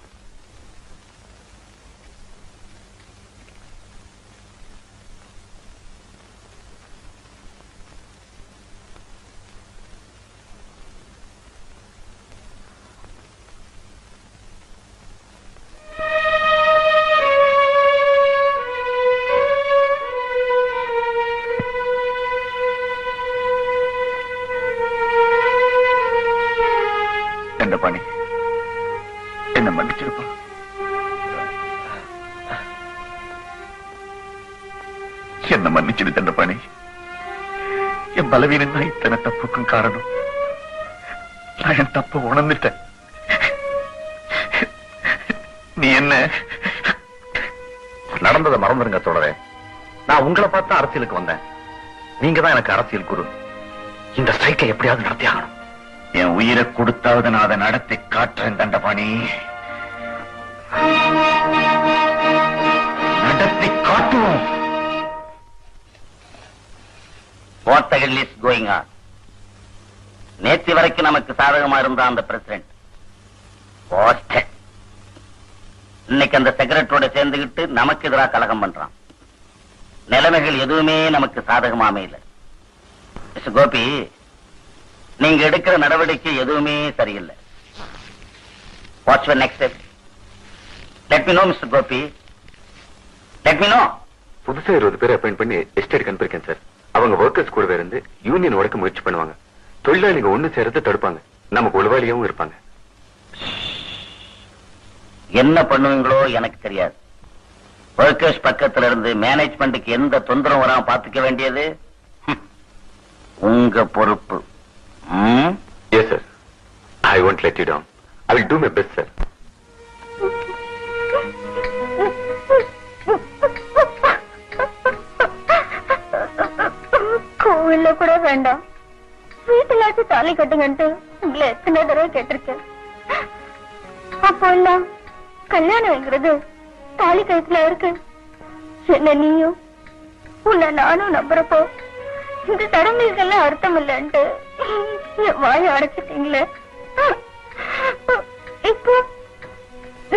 தண்டபாணி, என்ன மன்னிச்சிருப்பா. என்ன மன்னிச்சிரு தண்டபாணி. என் பலவீனம் தான் இத்தனை தப்புக்கும் காரணம். நான் என் தப்ப உணர்ந்துட்டேன். நீ என்ன நடந்ததை மறந்துருங்க தொடரே. நான் உங்களை பார்த்து அரசியலுக்கு வந்தேன். நீங்க தான் எனக்கு அரசியல் குரு. இந்த ஸ்ட்ரைக்கை எப்படியாவது நடத்தி ஆகணும். என் உயிரை கொடுத்தாவது நான் அதை நடத்தி காட்டுறேன் தண்டபாணி. நடத்தி காட்டுவோம். What the hell is going on? நேற்று வரைக்கும் நமக்கு சாதகமா இருந்த அந்த பிரசிடென்ட் இன்னைக்கு அந்த செக்ரட்டரியோட சேர்ந்துகிட்டு நமக்கு எதிராக கலகம் பண்றான். நிலைமைகள் எதுவுமே நமக்கு சாதகமா அமையல. மிஸ்டர் கோபி, நீங்க எடுக்கிற நடவடிக்கை எதுவுமே சரியில்லை. What's your next step? Let me know, Mr. Gopi. Let me know. புதுசா 20 பேரை அப்பாயிண்ட் பண்ணி எஸ்டேட் அனுப்பியிருக்கேன் சார். அவங்க ஒர்க்கர்ஸ் கூடவே இருந்து யூனியன் உடைக்க முயற்சி பண்ணுவாங்க. தொழிலாளிங்க ஒண்ணு சேர்த்து தடுப்பாங்க. நமக்கு உளவாளியாவும் இருப்பாங்க. என்ன பண்ணுவீங்களோ எனக்கு தெரியாது. ஒர்க்கர்ஸ் பக்கத்துல இருந்து மேனேஜ்மெண்ட்டுக்கு எந்த தொந்தரவும் வராம பாத்துக்க வேண்டியது உங்க பொறுப்பு. Yes, sir. I won't let you down. I will do my best, sir. கோவில்ல கூட வேண்டாம், வீட்டுலாச்சு தாலி கட்டுங்கன்ட்டு உங்களை எத்தனை தடவை கேட்டிருக்கேன். அப்போ எல்லாம் கல்யாணம்ங்கிறது தாலி கழுத்துல இருக்கு. என்ன நீயும் உன்னை நானும் நம்புறப்போ இந்த சடங்குகளுக்கெல்லாம் அர்த்தம் இல்லைன்ட்டு என் வாயை அடைச்சிட்டீங்களே. இப்போ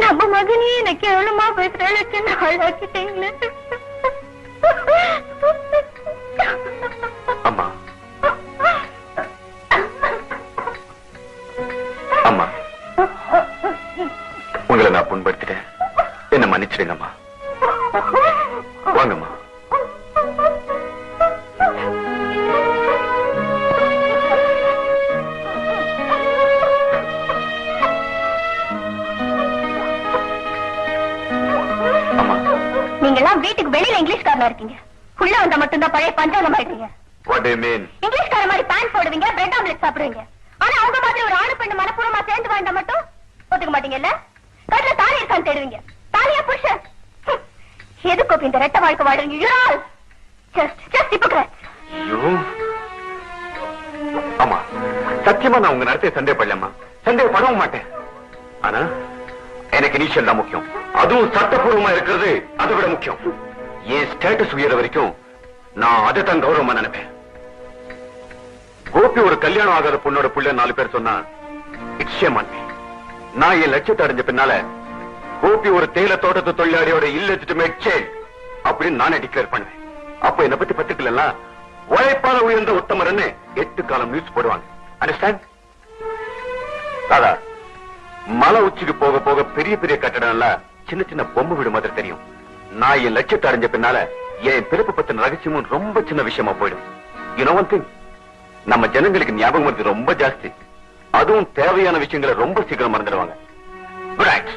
நம்ம மகனையே எனக்கு எவ்வளவுமா பேசுறேன்னு ஆளாக்கிட்டீங்களே. அம்மா, அம்மா, உங்களை நான் புண்படுத்திட்டேன். என்ன மன்னிச்சிடுங்கம்மா. வாங்கம்மா. நீங்கெல்லாம் வீட்டுக்கு வெளியில இங்கிலீஷ்காரனா இருக்கீங்க. உள்ள வந்தா மட்டும்தான் பழைய பஞ்சாங்கம் ஆயிடுறீங்க. What do you mean? இங்கிலீஷ்கார மாதிரி பேண்ட் போடுவீங்க, பிரெட் ஆம்லெட் சாப்பிடுவீங்க. ஆனா அவங்க மாதிரி ஒரு ஆணு பெண்ணு மனப்பூர்வமா சேர்ந்து வாழ்ந்தா மட்டும் ஒத்துக்க மாட்டீங்கல்ல. கட்டில தாலி இருக்கான்னு தேடுவீங்க. தாலியா புருஷன்? எதுக்கு இந்த ரெட்ட வாழ்க்கை வாழ்றீங்க? ஆமா, சத்தியமா நான் உங்க நடத்தைய சந்தேகப்படலம்மா. சந்தேகப்படவும் மாட்டேன். ஆனா எனக்கு நீச்சல் தான் முக்கியம். அதுவும் சட்டப்பூர்வமா இருக்கிறது அதை விட முக்கியம். என் ஸ்டேட்டஸ் உயர வரைக்கும் நான் அதை தான் கௌரவமா நினைப்பேன். கோபி ஒரு கல்யாணம் ஆகாத பொண்ணோட புள்ள 4 பேர் சொன்னா இட்ஸ் ஷேம் ஆன் மீ. நான் என் லட்சியத்தை அடைஞ்ச பின்னால கோபி ஒரு தேயிலை தோட்டத்து தொழிலாளியோட இல்லெஜிட்டிமேட் சைல்ட் அப்படின்னு நானே டிக்ளேர் பண்ணுவேன். அப்ப என்ன பத்தி பத்திரிக்கல உழைப்பால உயர்ந்த உத்தமர்னு 8 காலம் நியூஸ் போடுவாங்க. அண்டர்ஸ்டாண்ட்? தாதா, மலை உச்சிக்கு போக போக பெரிய பெரிய கட்டடம் எல்லாம் சின்ன சின்ன பொம்மை வீடு மாதிரி தெரியும். நான் என் லட்சியத்தை அடைஞ்ச பின்னால என் பிறப்பு பத்தின ரகசியமும் ரொம்ப சின்ன விஷயமா போயிடும். You know one thing? நம்ம ஜனங்களுக்கு ஞாபகம் வந்து ரொம்ப ஜாஸ்தி. அதுவும் தேவையான விஷயங்களை ரொம்ப சீக்கிரம் மறந்துடுவாங்க. Good night.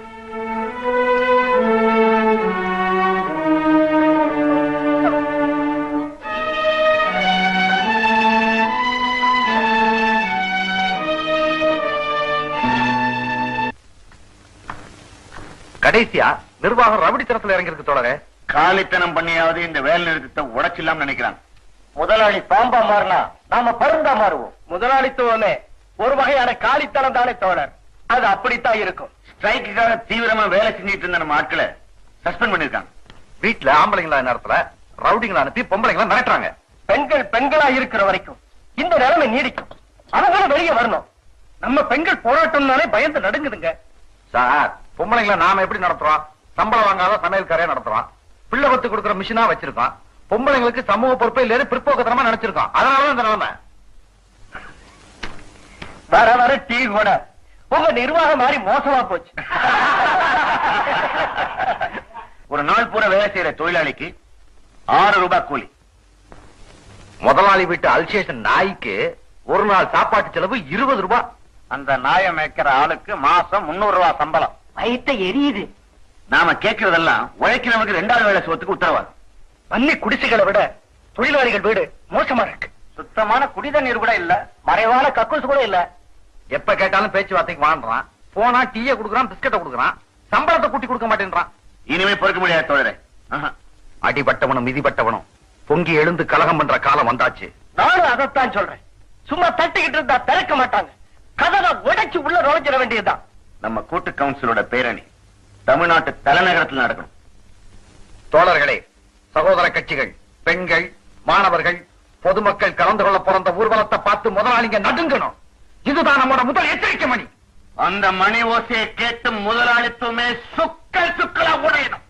கடைசியா நிர்வாகம் ரவுடித்தனத்துல இறங்கிருக்கு தோழரே. காலித்தனம் பண்ணியாவது இந்த வேலை நிறுத்தத்தை உடைச்சிடலாம் நினைக்கிறாங்க. முதலாளி பாம்பா மாறினா நாம பருந்தா மாறுவோம். முதலாளித்துவமே ஒரு வகையான காலித்தனம் தானே தோழர். அது அப்படித்தான் இருக்கும். ஸ்ட்ரைக்குக்காக தீவிரமா வேலை செஞ்சுட்டு இருந்த நம்ம ஆட்களை சஸ்பெண்ட் பண்ணிருக்காங்க. வீட்டுல ஆம்பளைங்களா நேரத்துல ரவுடிங்களா அனுப்பி பொம்பளைங்களா மிரட்டுறாங்க. பெண்கள் பெண்களா இருக்கிற வரைக்கும் இந்த நிலைமை நீடிக்கும். அவங்களும் வெளியே வரணும். நம்ம பெண்கள் போராட்டம்னாலே பயந்து நடுங்குதுங்க. சார், பொம்பளைங்களா நாம எப்படி நடத்துறோம்? சம்பளம் வாங்காத சமையல்காரையா நடத்துறோம். பிள்ளை கொத்து கொடுக்குற மிஷினா வச்சிருக்கோம். பொம்பளைங்களுக்கு சமூக பொறுப்பே இல்லைன்னு பிற்போக்கத்தனமா நினைச்சிருக்கோம். அதனாலதான் இந்த நிலைமை. வர வர டீ கூட உங்க நிர்வாகம் மாதிரி மோசமா போச்சு. ஒரு நாள் பூரா வேலை செய்யற தொழிலாளிக்கு 6 ரூபாய் கூலி. முதலாளி வீட்டு அல்சேஷன் நாய்க்கு ஒரு நாள் சாப்பாட்டு செலவு 20 ரூபாய். அந்த நாயை மேய்க்கிற ஆளுக்கு மாசம் 300 ரூபாய் சம்பளம். வயித்த எரியுது. நாம கேட்கறதெல்லாம் உழைக்கிறவனுக்கு 2வது வேலை சோத்துக்கு உத்தரவாதம். பன்னி குடிசைகளை விட தொழிலாளிகள் வீடு மோசமா இருக்கு. சுத்தமான குடிதண்ணீர் கூட இல்ல. மறைவான கக்கூஸ் கூட இல்ல. எப்ப கேட்டாலும் பேச்சுவார்த்தைக்கு வாழ்றான். போனா டீயை கொடுக்குறான், பிஸ்கட்டை கொடுக்குறான், சம்பளத்தை கூட்டி கொடுக்க மாட்டேன்றான். இனிமே பொறுக்க முடியாது தோழரே. அடிபட்டவனும் மிதிப்பட்டவனும் பொங்கி எழுந்து கலகம் பண்ற காலம் வந்தாச்சு. நானும் அதைத்தான் சொல்றேன். சும்மா தட்டிக்கிட்டு இருந்தா திறக்க மாட்டாங்க. கதவை உடைச்சு உள்ள நுழைஞ்சிட வேண்டியதுதான். நம்ம கூட்டு கவுன்சிலோட பேரணி தமிழ்நாட்டு தலைநகரத்தில் நடக்கணும். தோழர்களே, சகோதர கட்சிகள், பெண்கள், மாணவர்கள், பொதுமக்கள் கலந்து கொள்ள பிறந்த ஊர்வலத்தை பார்த்து முதலாளிங்க நடுங்கணும். இதுதான் நம்மோட முதல் எச்சரிக்கை மணி. அந்த மணி ஓசையை கேட்டு முதலாளித்துவமே சுக்கல் சுக்கலா உடையணும்.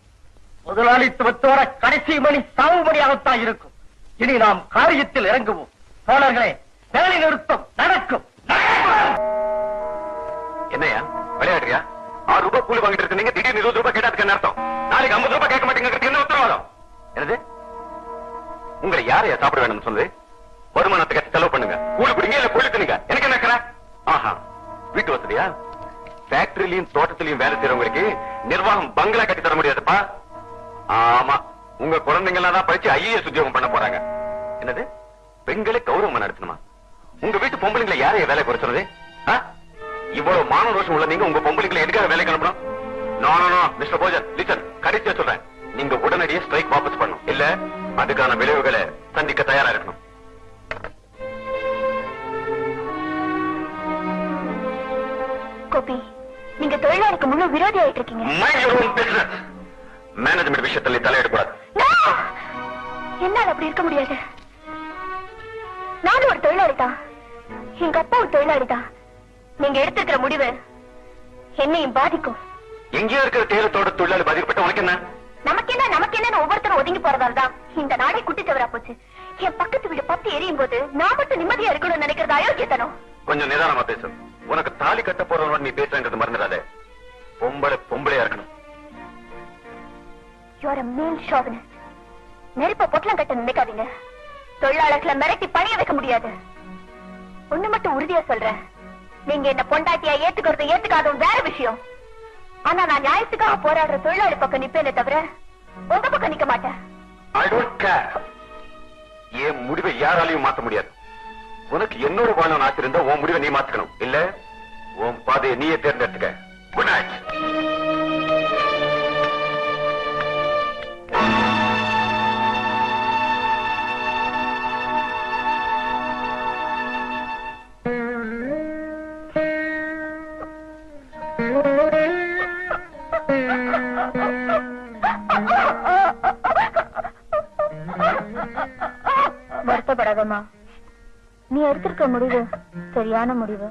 முதலாளித்துவத்தோட கடைசி மணி சாவுபடியாகத்தான் இருக்கும். இனி நாம் காரியத்தில் இறங்குவோம். தோழர்களே, வேலை நிறுத்தம் நடக்கும். என்னையா விளையாடுறியா? 6 ரூபாய் கூலி வாங்கிட்டு இருக்கீங்க. திடீர்னு 20 ரூபாய் கேட்டதுக்கு என்ன அர்த்தம்? நாளைக்கு 50 ரூபாய் கேட்க மாட்டேங்கிறது என்ன உத்தரவாதம்? என்னது? உங்களை யாரையா சாப்பிட வேணும்னு சொல்லுது? வருமானத்துக்கு செலவு பண்ணுங்க. கூலி குடிங்க இல்ல கூலி தின்னுங்க. எனக்கு என்ன இருக்கிற? ஆஹா, வீட்டு வசதியா? ஃபேக்டரியிலையும் தோட்டத்திலையும் வேலை செய்யறவங்களுக்கு நிர்வாகம் பங்களா கட்டி தர முடியாதுப்பா. ஆமா, உங்க குழந்தைங்க எல்லாம் தான் படிச்சு ஐஏஎஸ் உத்தியோகம் பண்ண போறாங்க. என்னது? பெண்களை கௌரவமா நடத்தணுமா? உங்க வீட்டு பொம்பளைங்களை யாரைய வேலை குறைச்சது? இவ்வளவு மான ரோஷம் உள்ள நீங்க உங்க பொம்பளைங்களை எதுக்காக வேலைக்கு அனுப்பணும்? நோ மிஸ்டர் போஜன், லிசன், கடைசியா சொல்றேன். நீங்க உடனடியே ஸ்ட்ரைக் வாபஸ் பண்ணணும். இல்ல அதுக்கான விளைவுகளை சந்திக்க தயாரா இருக்கணும். கோபி, நீங்க தொழிலாளிக்கு முழு விரோதி ஆயிட்டு இருக்கீங்க. மேனேஜ்மெண்ட் விஷயத்துல தலையிடக்கூடாது. என்னால அப்படி இருக்க முடியாது. நானும் ஒரு தொழிலாளி தான். எங்க அப்பா ஒரு தொழிலாளி தான். நீங்க எடுத்துக்கிற முடிவு என்னையும் பாதிக்கும். எங்கேயோ இருக்கிற தேலத்தோட தொழிலாளி பாதிக்கப்பட்ட உனக்கு என்ன? நமக்கு என்ன ஒவ்வொருத்தரும் ஒதுங்கி போறதால்தான் இந்த நாடே குட்டிச்சவரா போச்சு. என் பக்கத்து வீடு 10 எரியும் போது நான் மட்டும் நிம்மதியா இருக்கணும்னு நினைக்கிறது அயோக்கியத்தனம். கொஞ்சம் நிதானமா பேசு. உனக்கு தாலி கட்ட போறவனோட நீ பேசுறது மறந்துடாத. பொம்பளையா இருக்கணும். You are a male chauvinist. நெருப்ப பொட்டலம் கட்ட நினைக்காதீங்க. தொழிலாளர்களை மிரட்டி பணிய வைக்க முடியாது. ஒண்ணு மட்டும் உறுதியா சொல்றேன். நீங்க என்ன பொண்டாட்டியா ஏத்துக்கிறது ஏத்துக்காதும் வேற விஷயம். ஆனா நான் நியாயத்துக்காக போராடுற தொழிலாளி பக்கம் நிப்பேனே தவிர உங்க பக்கம் நிக்க மாட்டேன். I don't care. என் முடிவை யாராலையும் மாத்த முடியாது. உனக்கு என்னோட வாழணும் ஆசை இருந்தா உன் முடிவை நீ மாத்துக்கணும். இல்ல உன் பாதையை நீயே தேர்ந்தெடுத்துக்க. Good night. வருத்தப்படாதம்மா. நீ எடுத்திருக்க முடிவு சரியான முடிவு.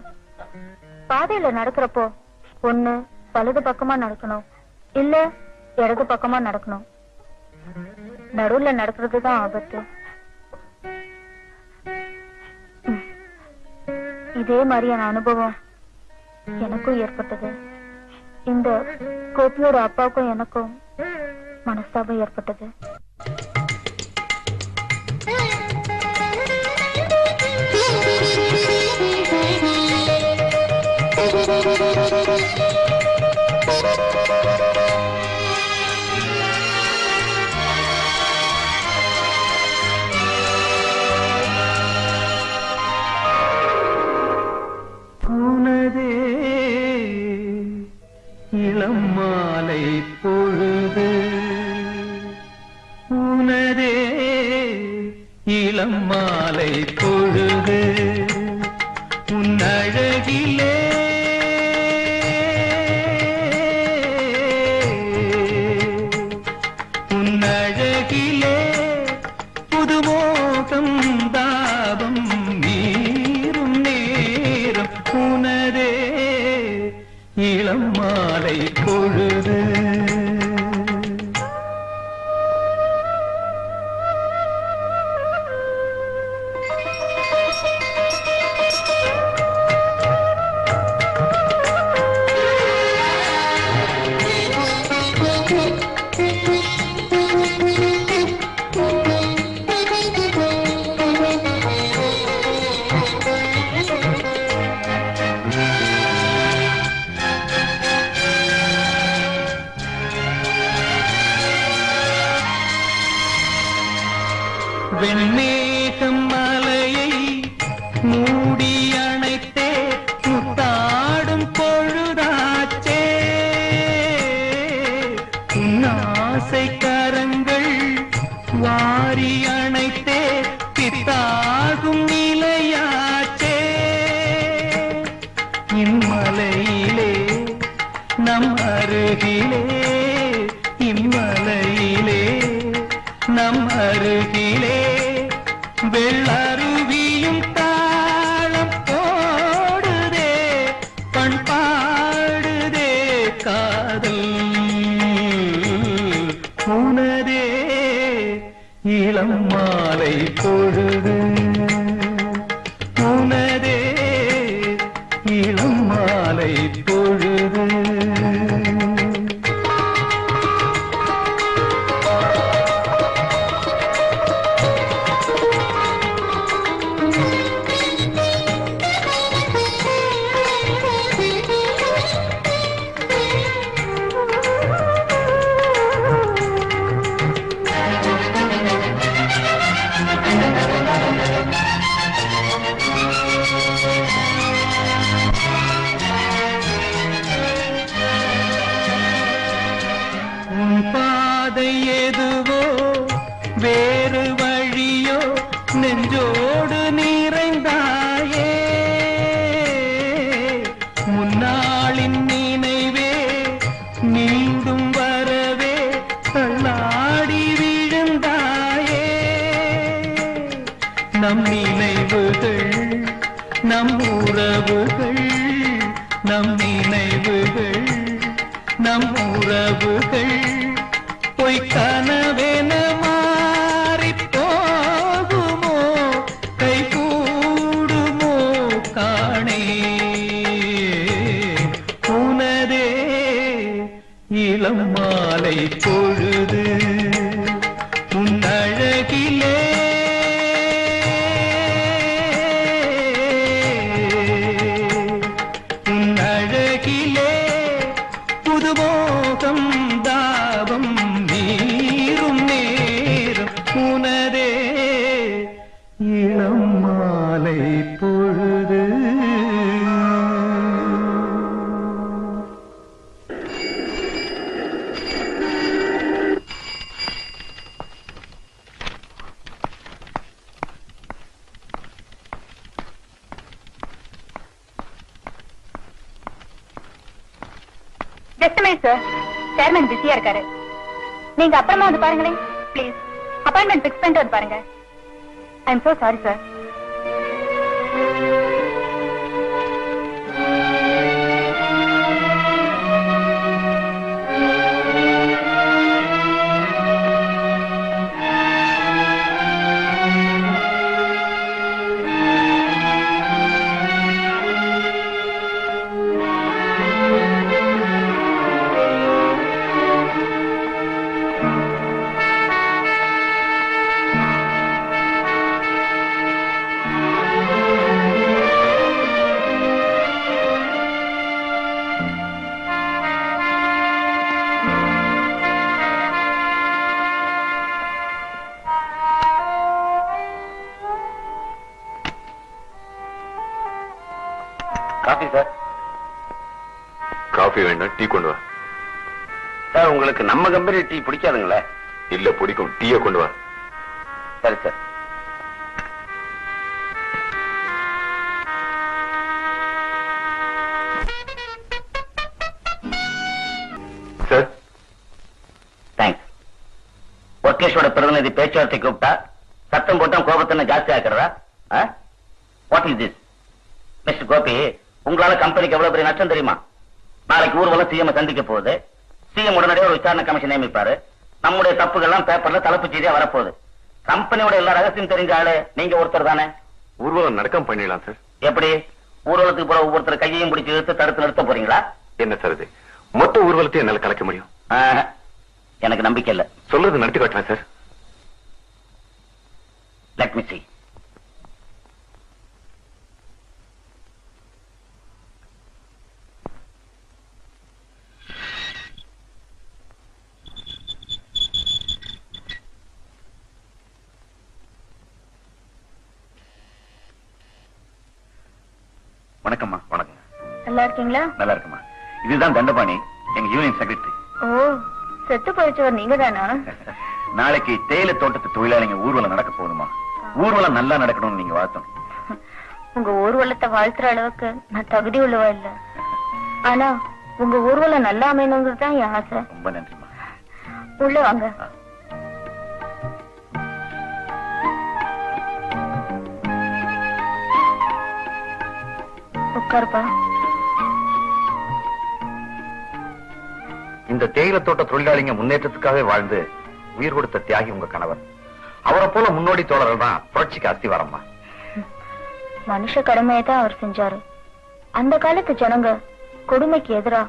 பாதையில நடக்கிறப்போ ஒண்ணு வலது பக்கமா நடக்கணும், இல்ல இடது பக்கமா நடக்கணும். நடுவுல நடக்கிறதுதான் ஆபத்து. இதே மாதிரியான அனுபவம் எனக்கும் ஏற்பட்டது. இந்த கோபியோட அப்பாவுக்கும் எனக்கும் மனஸ்தாபம் ஏற்பட்டது. இளம் மாலை பொழுது உனதே இளம் மாலை பொழுது உன் அழகிலே உன் அழகிலே புதுமோகம் தாபம் நீரும் நேரம் உனதே இளம் மாலை பொழுது. வெண்மேகம் மலையை மூடி அணைத்தே முத்தாடும் பொழுதாச்சே உன்னாசை கரங்கள் வாரி அணைத்தே பித்தாகும் நிலையாச்சே இம்மலையிலே நம் அருகிலே இம்மலையிலே நம் அருகிலே வெள்ளருவியும் தாளம் போடுதே பண்பாடுதே காதல் உனதே இளம் மாலை பொழுது உனதே இளம் மாலை பொழுது. பாதை எதுவோ வேறு வழியோ நெஞ்சோடு நிறைந்தாயே முன்னாளின் நினைவே மீண்டும் வரவே தள்ளாடி விழுந்தாயே நம் நினைவுகள் நம் உறவுகள் நம் நினைவுகள் நம் உறவுகள் பொய் கனவென மாறி போகுமோ கை கூடுமோ காணே உனதே இளம் மாலை பொழுது உன் அழகிலே உன் அழகிலே புதுமோகம் தாபம் நீரும் நேரம் உனதே இளம் மாலை பொழுது. சார் சேர்மன் பிஸியா இருக்காரு. நீங்க அப்புறமா வந்து பாருங்களேன் ப்ளீஸ். அப்பாயின்மெண்ட் பிக்ஸ் பண்ணிட்டு வந்து பாருங்க. I am so sorry sir. Coffee sir. Coffee வேண்டாம், டீ கொண்டு வா. சார், உங்களுக்கு நம்ம கம்பெனி டீ பிடிக்காதுங்களே? இல்ல, பிடிக்கும். டீயை கொண்டு வா. சரி சார். Sir, thanks. ஒர்க்கேஷோட பிரதிநிதி பேச்சுவார்த்தை கூப்பிட்டா சத்தம் போட்டா கோபத்தை ஜாஸ்தி ஆக்குறதா? What is this? Mister Gopi, உங்களால கம்பெனிக்கு எவ்வளவு பெரிய நஷ்டம் தெரியுமா? நாளைக்கு ஊர்வலம் சிஎம் சந்திக்க போகுது. சிஎம் உடனடியாக ஒரு விசாரணை கமிஷன் நியமிப்பாரு. நம்முடைய தப்புகள்லாம் பேப்பர்ல தலைப்பு செய்தியா வரப்போகுது. கம்பெனியோட எல்லா ரகசியம் தெரிஞ்ச ஆளு நீங்க ஒருத்தர் தானே. ஊர்வலம் நடக்காம பண்ணிடலாம் சார். எப்படி? ஊர்வலத்துக்கு போற ஒவ்வொருத்தர் கையையும் பிடிச்சி இழுத்து தடுத்து நிறுத்த போறீங்களா? என்ன சார் இது? மொத்த ஊர்வலத்தையும் என்னால கலைக்க முடியும்? எனக்கு நம்பிக்கை இல்ல. சொல்றது நடத்தி காட்டுறேன் சார். Let me see. வணக்கம்மா. வணக்கம். நல்லா இருக்கீங்களா? நல்லா இருக்குமா. இதுதான் தண்டபாணி, எங்க யூனியன் செக்ரட்டரி. ஓ, செத்து போயிடுச்சவர் நீங்க தானா? நாளைக்கு தேயிலை தோட்டத்து தொழிலாளிங்க ஊர்வலம் நடக்க போகுதுமா. ஊர்வலம் நல்லா நடக்கணும்னு நீங்க வாழ்த்தணும். உங்க ஊர்வலத்தை வாழ்த்துற அளவுக்கு நான் தகுதி உள்ளவா இல்ல. ஆனா உங்க ஊர்வலம் நல்லா அமையணுங்கிறது தான் என் ஆசை. ரொம்ப நன்றிமா. உள்ள வாங்க. உட்காருப்பா. இந்த தேயிலை தோட்ட தொழிலாளிங்க முன்னேற்றத்துக்காகவே வாழ்ந்து உயிர் கொடுத்த தியாகி உங்க கணவர். அவரை போல முன்னோடி தோழர்கள் தான் புரட்சிக்கு அஸ்திவாரம்மா. மனுஷ கடமையை தான் அவர் செஞ்சாரு. அந்த காலத்து ஜனங்க கொடுமைக்கு எதிரா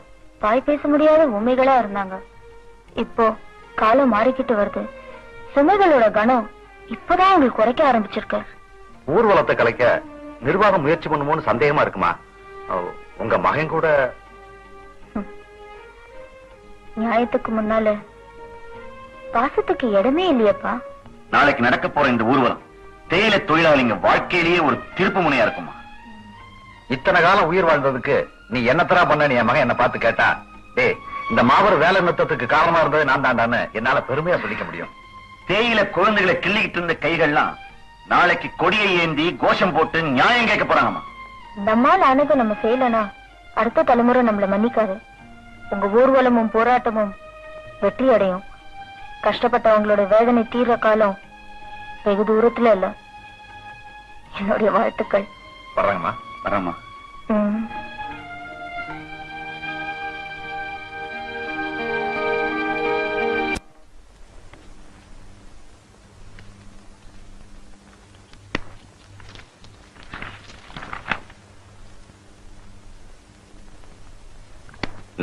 தாய் பேச முடியாத உண்மைகளா இருந்தாங்க. இப்போ காலம் மாறிக்கிட்டு வருது. சுமைகளோட கணம் இப்பதான் உங்களுக்கு குறைக்க ஆரம்பிச்சிருக்கு. ஊர்வலத்தை கலைக்க நிர்வாகம் முயற்சி பண்ணுமோன்னு சந்தேகமா இருக்குமா? உங்க மகன் கூட நியாயத்துக்கு முன்னால பாசத்துக்கு இடமே இல்லையப்பா. நாளைக்கு நடக்க போற இந்த ஊர்வலம் தேயிலை தொழிலாளிங்க வாழ்க்கையிலேயே ஒரு திருப்பு முனையா இருக்குமா. இத்தனை காலம் உயிர் வாழ்ந்ததுக்கு நீ என்னத்தரா பண்ண என் மகன் என்ன பார்த்து கேட்டா, டேய் இந்த மாபெரும் வேலை நிறுத்தத்துக்கு காரணமா இருந்தது நான் தாண்டான்னு என்னால பெருமையா சொல்லிக்க முடியும். தேயிலை குழந்தைகளை கிள்ளிக்கிட்டு இருந்த கைகள்லாம் நாளைக்கு கொடியை ஏந்தி கோஷம் போட்டு நியாயம் கேட்க போறாங்கம்மா. நம்மால் ஆனது நம்ம செய்யலனா அடுத்த தலைமுறை நம்மள மன்னிக்காது. உங்க ஊர்வலமும் போராட்டமும் வெற்றி அடையும். கஷ்டப்பட்டவங்களோட வேதனை தீர்ற காலம் வெகு தூரத்துல இல்ல. என்னுடைய வாழ்த்துக்கள். வர்றாங்கம்மா. வர்றேம்மா.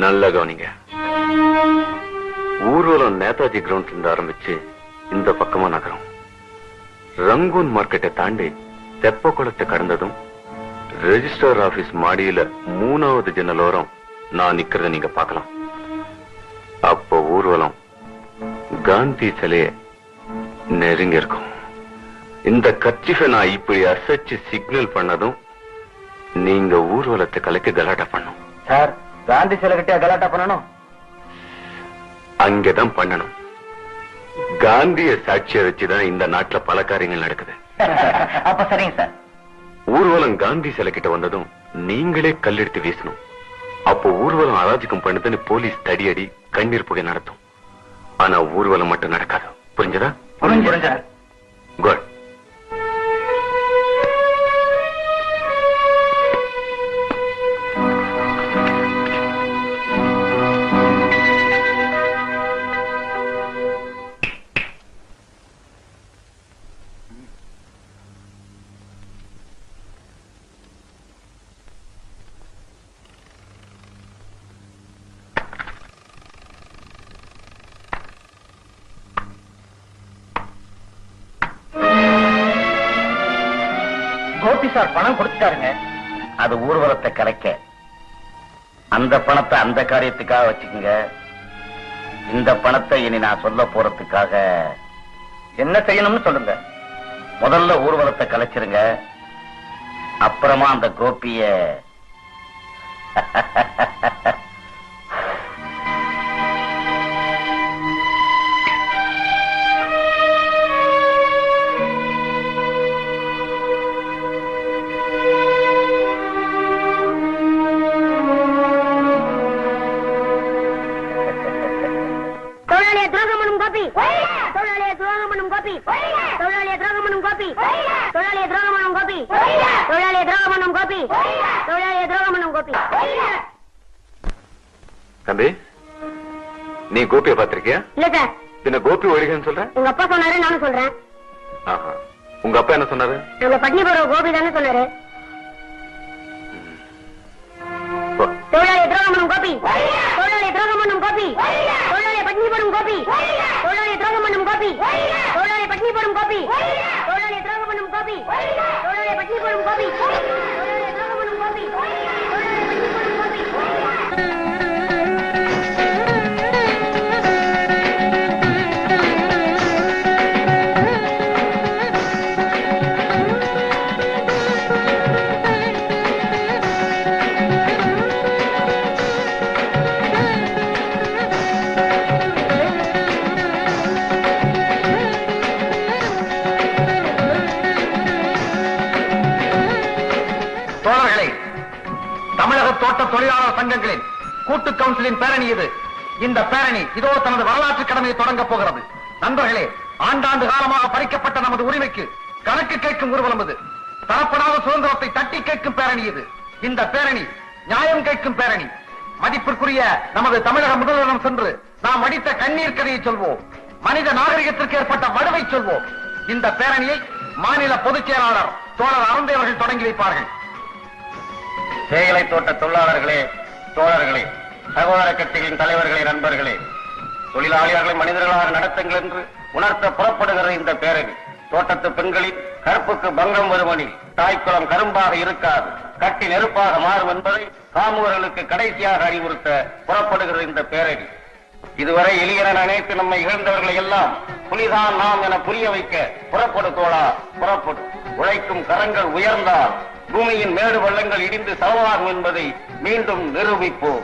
நல்ல கவனிங்க. ஊர்வலம் நேதாஜி கிரவுண்ட்ல இருந்து ஆரம்பிச்சு இந்த பக்கமா நகரம். ரங்கூன் மார்க்கெட்டை தாண்டி தெப்ப குளத்தை கடந்ததும் ரெஜிஸ்டர் ஆபீஸ் மாடியில 3வது ஜன்னலோரம் நான் நிக்கிறத நீங்க பார்க்கலாம். அப்ப ஊர்வலம் காந்தி சிலைய நெருங்கி இருக்கும். இந்த கர்ச்சிஃபை நான் இப்படி அசைச்சு சிக்னல் பண்ணதும் நீங்க ஊர்வலத்தை கலைக்க கலாட்டா பண்ணும். சார், காந்தி சிலை கிட்ட கலாட்டா பண்ணணும்? அங்கதான் பண்ணணும். காந்திய சாட்சிய வச்சுதான் இந்த நாட்டுல பல காரியங்கள் நடக்குது. அப்ப சரிங்க சார். ஊர்வலம் காந்தி சிலை கிட்ட வந்ததும் நீங்களே கல்லெடுத்து வீசணும். அப்போ ஊர்வலம் அராஜகம் பண்ணுதுன்னு போலீஸ் தடியடி கண்ணீர் புகை நடத்தும். ஆனா ஊர்வலம் மட்டும் நடக்காது. புரிஞ்சதா? புரிஞ்சு. குட். கோபி சார் பணம் கொடுத்துட்டாருங்க. அது ஊர்வலத்தை கலைக்க. அந்த பணத்தை அந்த காரியத்துக்காக வச்சுக்கோங்க. இந்த பணத்தை இனி நான் சொல்ல போறதுக்காக என்ன செய்யணும்னு சொல்லுங்க. முதல்ல ஊர்வலத்தை கலைச்சிருங்க. அப்புறமா அந்த கோபிய தம்பி, நீ கோபியை பார்த்திருக்கியா? இல்ல சார். பின்ன கோபி ஒழிகன்னு சொல்ற? உங்க அப்பா சொன்னாரு, நானும் சொல்றேன். உங்க அப்பா என்ன சொன்னாரு? நம்ம பட்னி போற கோபி தானே சொன்னாரு. தொழிலாளி துரோகமனும் கோபி, தொழிலாளி துரோகமனும் கோபி, தொழிலாளி பட்னி போடும் கோபி, தொழிலாளி துரோகமனும் கோபி, தொழிலாளி பட்னி போடும் கோபி, தொழிலாளி துரோகமனும் கோபி, தொழிலாளி பட்னி போடும் கோபி, தொழிலாளி துரோகமனும் கோபி, தொழிலாளி பட்னி போடும் கோபி. தோட்ட தொழிலாளர் சங்கங்களின் கூட்டு கவுன்சிலின் பேரணி இது. இந்த பேரணி இதோ தனது வரலாற்று கடமையை தொடங்க போகிறது. நண்பர்களே, ஆண்டாண்டு காலமாக பறிக்கப்பட்ட நமது உரிமைக்கு கணக்கு கேட்கும் ஊர்வலம் இது. தரப்படாத சுதந்திரத்தை தட்டி கேட்கும் பேரணி இது. இந்த பேரணி நியாயம் கேட்கும் பேரணி. மதிப்பிற்குரிய நமது தமிழக முதல்வரிடம் சென்று நாம் அடித்த கண்ணீர் கதையை சொல்வோம். மனித நாகரிகத்திற்கு ஏற்பட்ட வடுவை சொல்வோம். இந்த பேரணியை மாநில பொதுச் செயலாளர் தோழர் அருந்தே அவர்கள் தொடங்கி வைப்பார்கள். தேயிலை தோட்ட தொழிலாளர்களே, தோழர்களே, சகோதர கட்சிகளின் தலைவர்களே, நண்பர்களே, தொழிலாளர்களை மனிதர்களாக நடத்துங்கள் என்று உணர்த்த புறப்படுகிற இந்த பேரணி தோட்டத்து பெண்களின் கற்புக்கு பங்கம் வருவனில் தாய்க்குளம் கரும்பாக இருக்காது, கட்டி நெருப்பாக மாறும் என்பதை காமுகர்களுக்கு கடைசியாக அறிவுறுத்த புறப்படுகிற இந்த பேரணி இதுவரை எளியன நினைத்து நம்மை இகழ்ந்தவர்களை எல்லாம் புலிதான் நாம் என புரிய வைக்க புறப்படு தோழா, புறப்படு. உழைக்கும் கரங்கள் உயர்ந்தால் பூமியின் மேடு பள்ளங்கள் இடிந்து சமமாகும் என்பதை மீண்டும் நிரூபிப்போம்.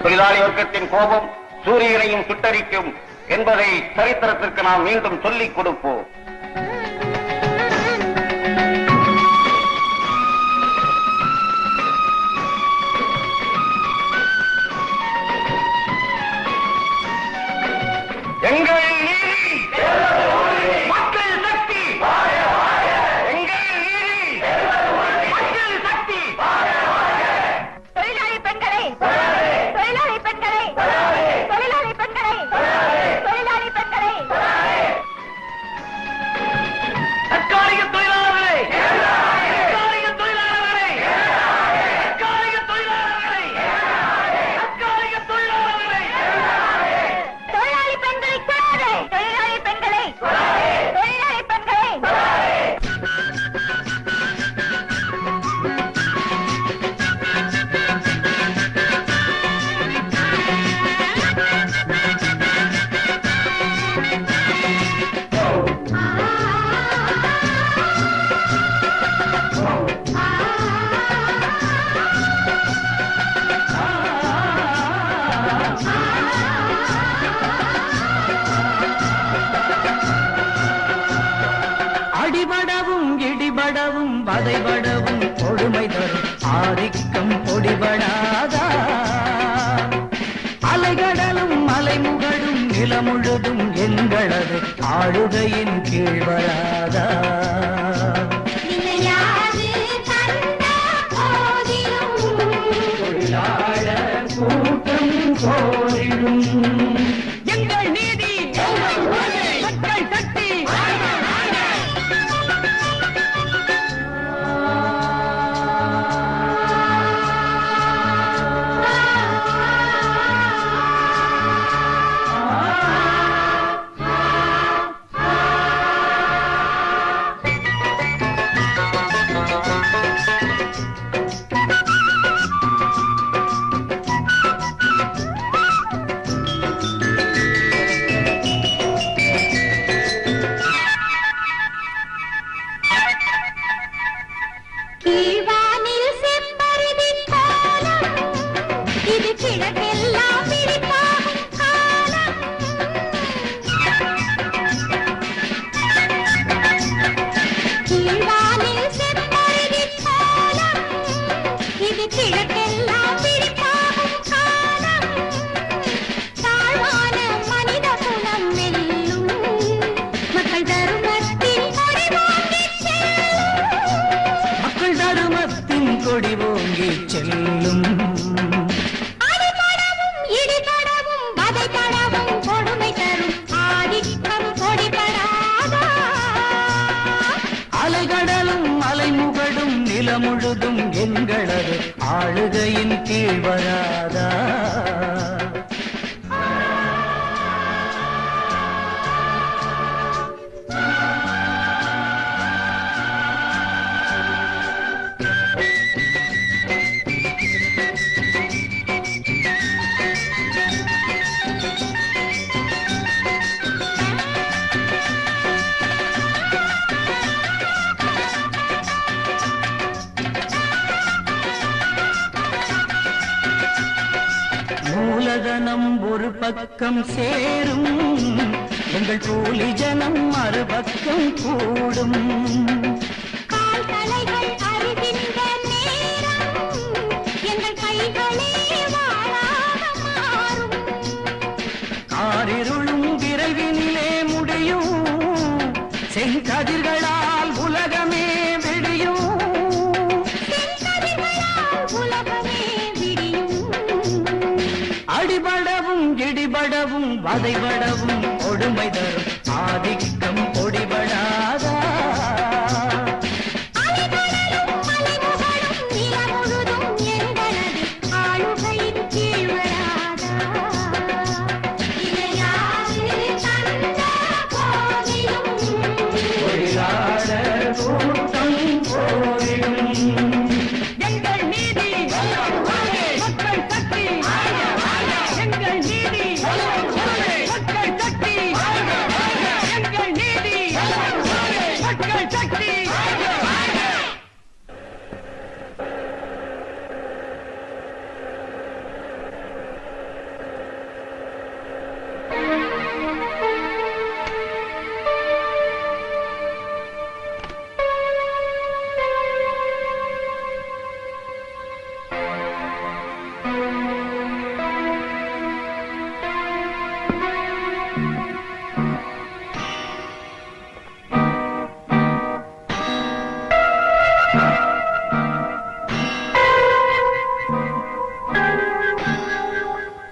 தொழிலாளி வர்க்கத்தின் கோபம் சூரியனையும் சுட்டரிக்கும் என்பதை சரித்திரத்திற்கு நாம் மீண்டும் சொல்லிக் கொடுப்போம். எங்கள் நீதி, மக்கள் சக்தி, எங்கள் நீதி, மக்கள் சக்தி. தொழிலாளி பெண்களை, தொழிலாளி பெண்களை, தொழிலாளி பெண்களை, தொழிலாளி பெண்களை, தற்காலிக தொழிலாளர்களை, தற்காலிக தொழிலாளர்களை, தற்காலிக தொழிலாளர்களை, தற்காலிக தொழிலாளர்களை, தொழிலாளி பெண்களை கூடாது, தொழிலாளி பெண்களை, தொழிலாளி பெண்களை. அடிபடவும் இடிபடவும் வதைபடவும் கொடுமை தரும் ஆதிக்கம் பொடிபடாதா? அலைகடலும் மலைமுகடும் நிலமுழுதும் எங்களது ஆளுகையின் கீழ் வராதா? தொழிலாளர் கூட்டம் போரிடும் எங்கள் நீதி, மக்கள் சக்தி. கீழ்வானில் செம்பருதி கோலம் இது கிழக்கெல்லாம் விழிப்பாகும் காலம் கீழ்வானில் செம்பருதி கோலம் இது கிழக்கெல்லாம் விழிப்பாகும் காலம் தாழ்வான மனித குலம் வெல்லும் மக்கள் தருமத்தின் கொடி ஓங்கிச் செல்லும் மக்கள் தருமத்தின் கொடி ஓங்கி செல்லும் அடிபடவும் இடிபடவும் வதைபடவும் கொடுமை தரும் ஆதிக்கம் கொடிபடாதா அலைகடலும் அலைமுகடும் நிலமுழுதும் எங்களது ஆளுகையின் கீழ் வராதா மூலதனம் ஒரு பக்கம் சேரும் எங்கள் கூலி ஜனம் மறுபக்கம் கூடும் கால் தலைகள் அறிகின்ற நேரம் எங்கள் கைகளே வாழாக மாறும் காரிருளும் விரைவினிலே முடியும் செங்கதிர்களால் உலகமே விடியும் செங்கதிர்களால் உலகமே விடியும் அடிபடவும் இடிபடவும் வதைபடவும் கொடுமை தரும் ஆதிக்கம் பொடிபடாதா அலைகடலும் அலைமுகடும் நிலமுழுதும் எங்களது ஆளுகையின் கீழ் வராதா இளையாது தந்த போதிலும் தொழிலாளர் கூட்டம் போரிடும் எங்கள் நீதி மக்கள் சக்தி எங்கள் நீதி மக்கள் சக்தி எங்கள் நீதி மக்கள் சக்தி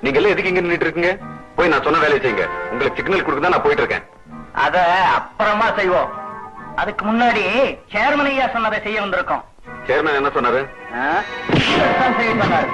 நீங்க எல்லாம் எதுக்கு இங்க நின்னுட்டு இருக்கீங்க? போய் நான் சொன்ன வேலையை செய்யுங்க. உங்களுக்கு சிக்னல் கொடுக்க தான் நான் போயிட்டு இருக்கேன். அத அப்புறமா செய்வோம். அதுக்கு முன்னாடி சேர்மன் ஐயா சொன்னதை செய்ய வந்திருக்கோம். சேர்மன் என்ன சொன்னாரு? இதைத்தான் செய்ய சொன்னாரு.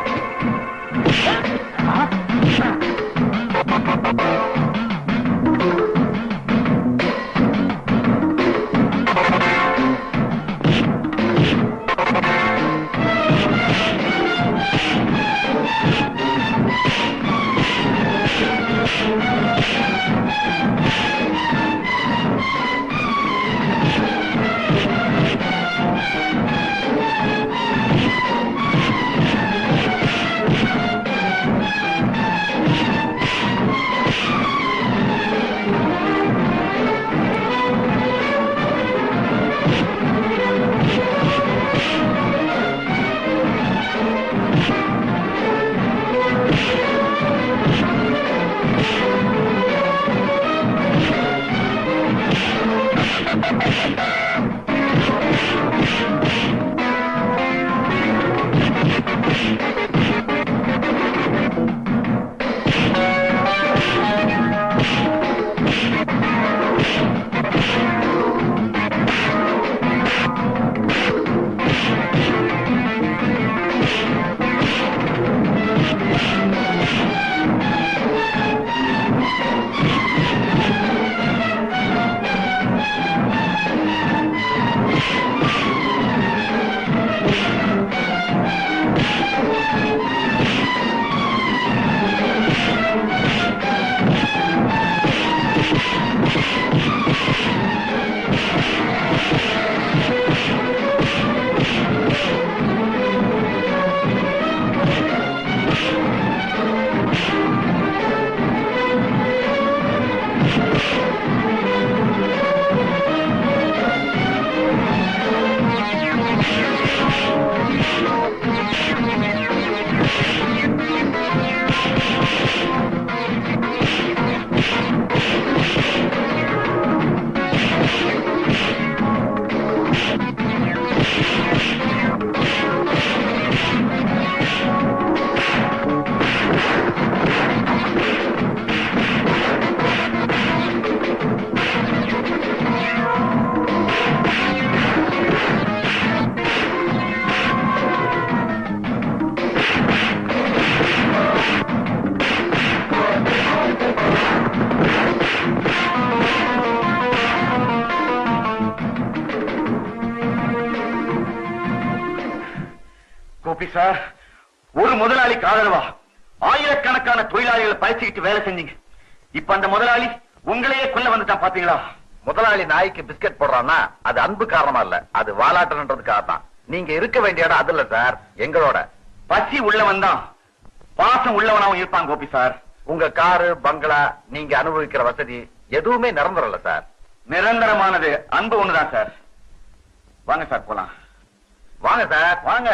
கோபி சார், ஒரு முதலாளிக்கு ஆதரவா ஆயிரக்கணக்கான தொழிலாளிகளை பறிச்சுக்கிட்டு வேலை செஞ்சீங்க. இப்ப அந்த முதலாளி உங்களையே கொல்ல வந்துட்டான் பாத்தீங்களா? முதலாளி நாய்க்கு பிஸ்கட் போடுறான்னா அது அன்பு காரணமா இல்ல, அது வாலாட்டன்றதுக்காக தான். நீங்க இருக்க வேண்டிய இடம் அது இல்ல சார், எங்களோட. பசி உள்ளவன் தான் பாசம் உள்ளவனாவும் இருப்பான் கோபி சார். உங்க காரு பங்களா நீங்க அனுபவிக்கிற வசதி எதுவுமே நிரந்தரம் இல்ல சார். நிரந்தரமானது அன்பு ஒண்ணுதான் சார். வாங்க சார் போலாம். வாங்க சார் வாங்க.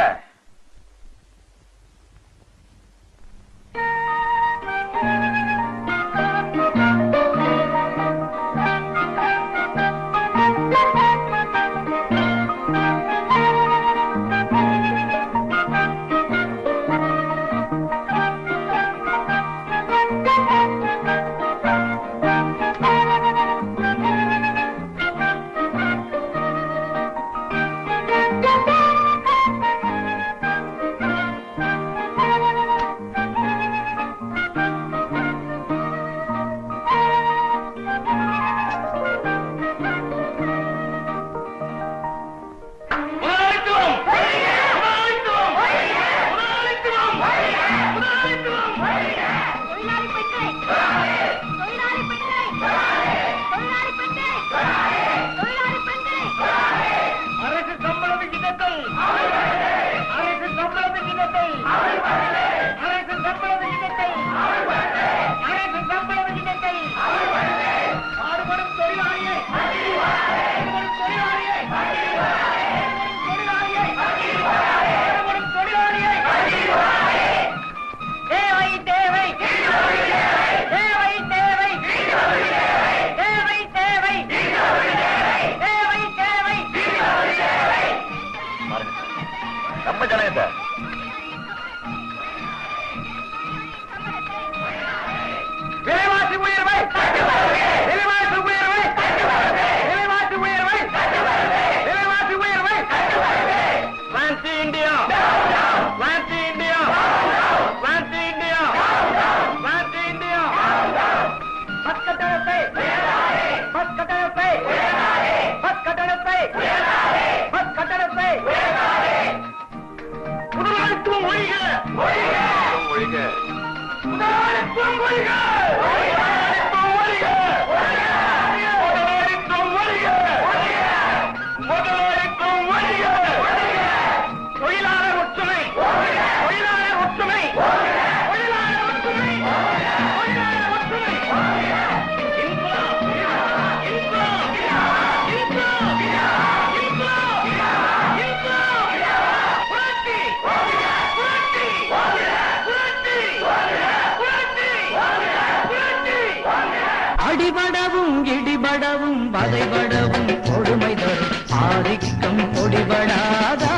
அடிபடவும் இடிபடவும் வதைபடவும் கொடுமை தரும் ஆதிக்கம் ஒடிபடாதா?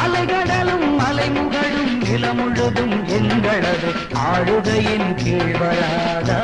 அலைகடலும் அலைமுகடும் நிலமுழுதும் எங்களது ஆளுகையின் கீழ் வராதா?